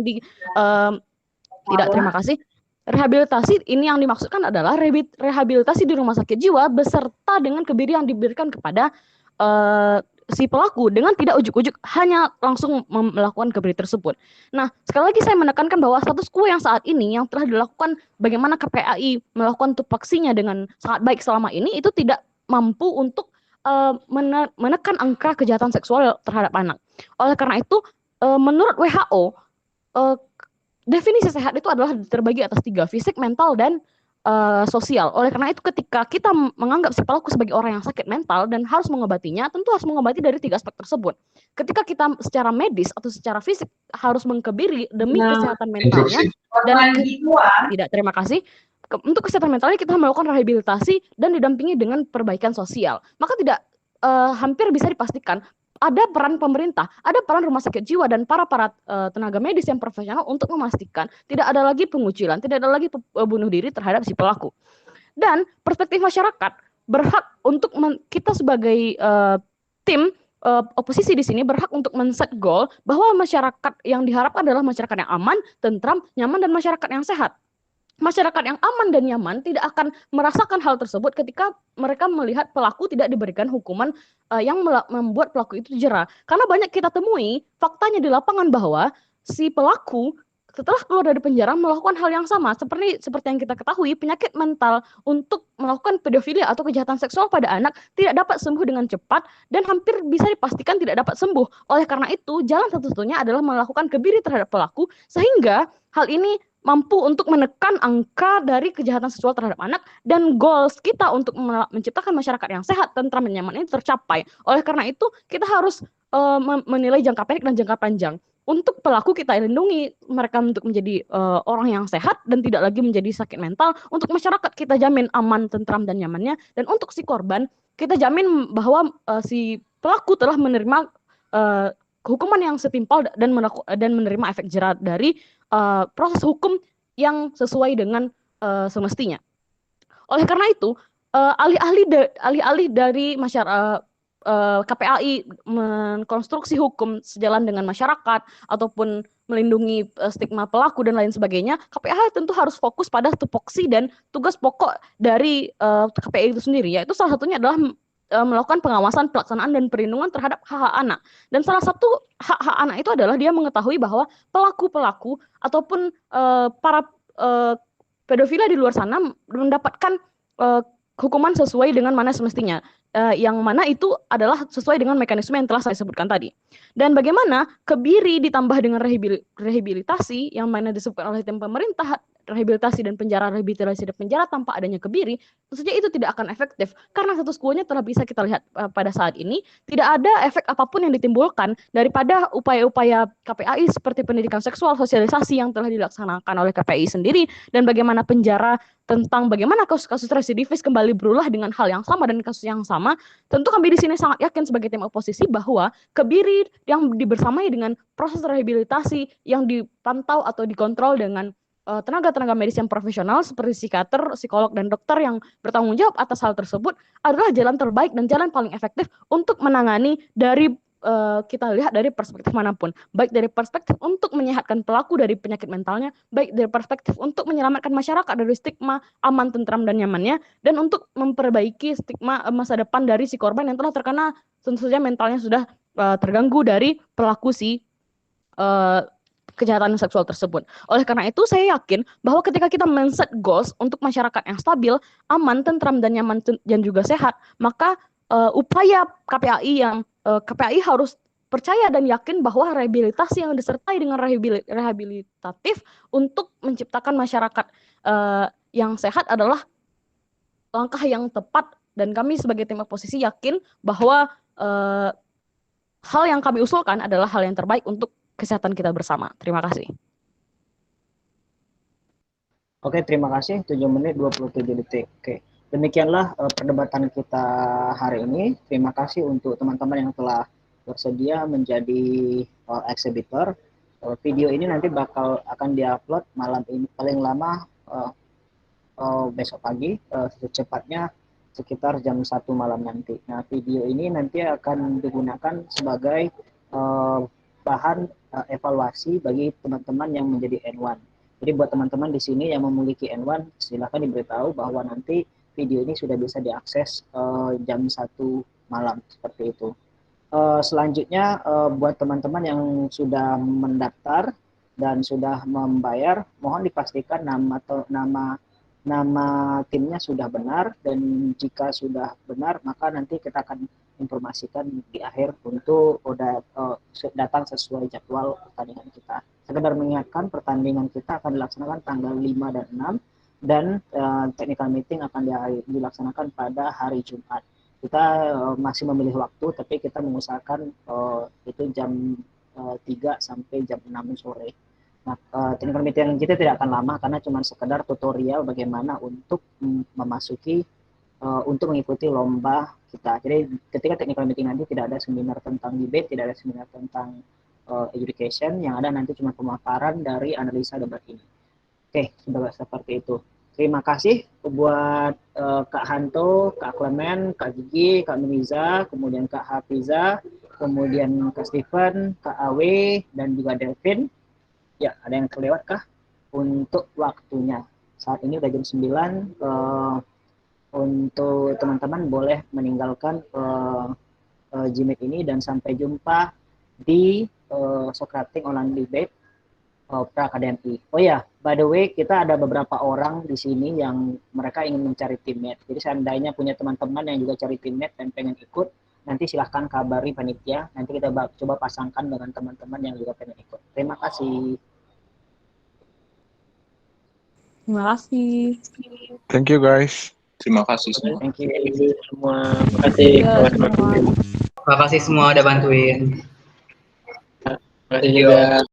tidak, terima kasih. Rehabilitasi ini yang dimaksudkan adalah rehabilitasi di rumah sakit jiwa beserta dengan kebiri yang diberikan kepada si pelaku dengan tidak ujuk-ujuk hanya langsung melakukan kebiri tersebut. Nah, sekali lagi saya menekankan bahwa status quo yang saat ini yang telah dilakukan bagaimana KPAI melakukan tupoksinya dengan sangat baik selama ini itu tidak mampu untuk menekan angka kejahatan seksual terhadap anak. Oleh karena itu, menurut WHO, definisi sehat itu adalah terbagi atas 3, fisik, mental, dan sosial. Oleh karena itu, ketika kita menganggap si pelaku sebagai orang yang sakit mental dan harus mengobatinya, tentu harus mengobati dari 3 aspek tersebut. Ketika kita secara medis atau secara fisik harus mengkebiri demi kesehatan mentalnya, dan tidak, terima kasih. Untuk kesehatan mentalnya kita melakukan rehabilitasi dan didampingi dengan perbaikan sosial. Maka tidak hampir bisa dipastikan ada peran pemerintah, ada peran rumah sakit jiwa dan para tenaga medis yang profesional untuk memastikan tidak ada lagi pengucilan, tidak ada lagi bunuh diri terhadap si pelaku. Dan perspektif masyarakat berhak untuk kita sebagai tim oposisi di sini berhak untuk men-set goal bahwa masyarakat yang diharapkan adalah masyarakat yang aman, tentram, nyaman, dan masyarakat yang sehat. Masyarakat yang aman dan nyaman tidak akan merasakan hal tersebut ketika mereka melihat pelaku tidak diberikan hukuman yang membuat pelaku itu jera. Karena banyak kita temui faktanya di lapangan bahwa si pelaku setelah keluar dari penjara melakukan hal yang sama seperti yang kita ketahui, penyakit mental untuk melakukan pedofilia atau kejahatan seksual pada anak tidak dapat sembuh dengan cepat dan hampir bisa dipastikan tidak dapat sembuh. Oleh karena itu, jalan satu-satunya adalah melakukan kebiri terhadap pelaku sehingga hal ini mampu untuk menekan angka dari kejahatan seksual terhadap anak dan goals kita untuk menciptakan masyarakat yang sehat, tentram, dan nyaman ini tercapai. Oleh karena itu, kita harus menilai jangka pendek dan jangka panjang. Untuk pelaku kita lindungi mereka untuk menjadi orang yang sehat dan tidak lagi menjadi sakit mental. Untuk masyarakat kita jamin aman, tentram, dan nyamannya. Dan untuk si korban, kita jamin bahwa si pelaku telah menerima hukuman yang setimpal dan menerima efek jera dari proses hukum yang sesuai dengan semestinya. Oleh karena itu, alih-alih dari masyarakat KPAI mengkonstruksi hukum sejalan dengan masyarakat ataupun melindungi stigma pelaku dan lain sebagainya, KPAI tentu harus fokus pada tupoksi dan tugas pokok dari KPAI itu sendiri, yaitu salah satunya adalah melakukan pengawasan, pelaksanaan, dan perlindungan terhadap hak-hak anak. Dan salah satu hak-hak anak itu adalah dia mengetahui bahwa pelaku-pelaku ataupun para pedofila di luar sana mendapatkan hukuman sesuai dengan mana semestinya. yang mana itu adalah sesuai dengan mekanisme yang telah saya sebutkan tadi. Dan bagaimana kebiri ditambah dengan rehabilitasi yang mana disebutkan oleh tim pemerintah, rehabilitasi dan penjara tanpa adanya kebiri, tentu saja itu tidak akan efektif karena status quo-nya telah bisa kita lihat pada saat ini tidak ada efek apapun yang ditimbulkan daripada upaya-upaya KPAI seperti pendidikan seksual, sosialisasi yang telah dilaksanakan oleh KPAI sendiri, dan bagaimana penjara tentang bagaimana kasus-kasus residivis kembali berulah dengan hal yang sama dan kasus yang sama. Tentu kami di sini sangat yakin sebagai tim oposisi bahwa kebiri yang dibersamai dengan proses rehabilitasi yang dipantau atau dikontrol dengan tenaga-tenaga medis yang profesional seperti psikiater, psikolog, dan dokter yang bertanggung jawab atas hal tersebut adalah jalan terbaik dan jalan paling efektif untuk menangani dari kita lihat dari perspektif manapun, baik dari perspektif untuk menyehatkan pelaku dari penyakit mentalnya, baik dari perspektif untuk menyelamatkan masyarakat dari stigma aman, tentram, dan nyamannya, dan untuk memperbaiki stigma masa depan dari si korban yang telah terkena tentu saja mentalnya sudah terganggu dari pelaku si kejahatan seksual tersebut. Oleh karena itu, saya yakin bahwa ketika kita men-set goals untuk masyarakat yang stabil, aman, tentram, dan nyaman, dan juga sehat, maka upaya KPAI yang KPAI harus percaya dan yakin bahwa rehabilitasi yang disertai dengan rehabilitatif untuk menciptakan masyarakat yang sehat adalah langkah yang tepat, dan kami sebagai tim oposisi yakin bahwa hal yang kami usulkan adalah hal yang terbaik untuk kesehatan kita bersama. Terima kasih. Oke, terima kasih. 7 menit 27 detik. Oke, demikianlah perdebatan kita hari ini. Terima kasih untuk teman-teman yang telah bersedia menjadi exhibitor. Video ini nanti akan diupload malam ini, paling lama besok pagi, secepatnya sekitar jam 1 malam nanti. Nah, video ini nanti akan digunakan sebagai bahan evaluasi bagi teman-teman yang menjadi N1. Jadi buat teman-teman di sini yang memiliki N1, silakan diberitahu bahwa nanti video ini sudah bisa diakses jam 1 malam, seperti itu. Selanjutnya buat teman-teman yang sudah mendaftar dan sudah membayar, mohon dipastikan nama timnya sudah benar, dan jika sudah benar maka nanti kita akan informasikan di akhir untuk datang sesuai jadwal pertandingan kita. Sekedar mengingatkan, pertandingan kita akan dilaksanakan tanggal 5 dan 6, dan technical meeting akan dilaksanakan pada hari Jumat. Kita masih memilih waktu, tapi kita mengusahakan itu jam 3 sampai jam 6 sore. Nah, technical meeting kita tidak akan lama karena cuma sekedar tutorial bagaimana untuk memasuki untuk mengikuti lomba kita. Jadi ketika technical meeting nanti tidak ada seminar tentang debate, tidak ada seminar tentang education, yang ada nanti cuma pemaparan dari analisa debat ini. Oke, sudah seperti itu. Terima kasih buat Kak Hanto, Kak Clement, Kak Gigi, Kak Miliza, kemudian Kak Hafiza, kemudian Kak Stephen, Kak Awe, dan juga Delvin. Ya, ada yang kelewat kah? Untuk waktunya. Saat ini udah jam 9. Untuk teman-teman boleh meninggalkan Gmeet ini, dan sampai jumpa di Socratic Online Debate Pra-Akademi. Oh ya, by the way, kita ada beberapa orang di sini yang mereka ingin mencari teammate. Jadi seandainya punya teman-teman yang juga cari teammate dan pengen ikut, nanti silahkan kabari panitia. Nanti kita coba pasangkan dengan teman-teman yang juga pengen ikut. Terima kasih. Terima kasih. Thank you guys. Terima kasih semua. Thank you semua. Terima kasih. Terima kasih. Terima kasih semua udah bantuin. Terima kasih juga.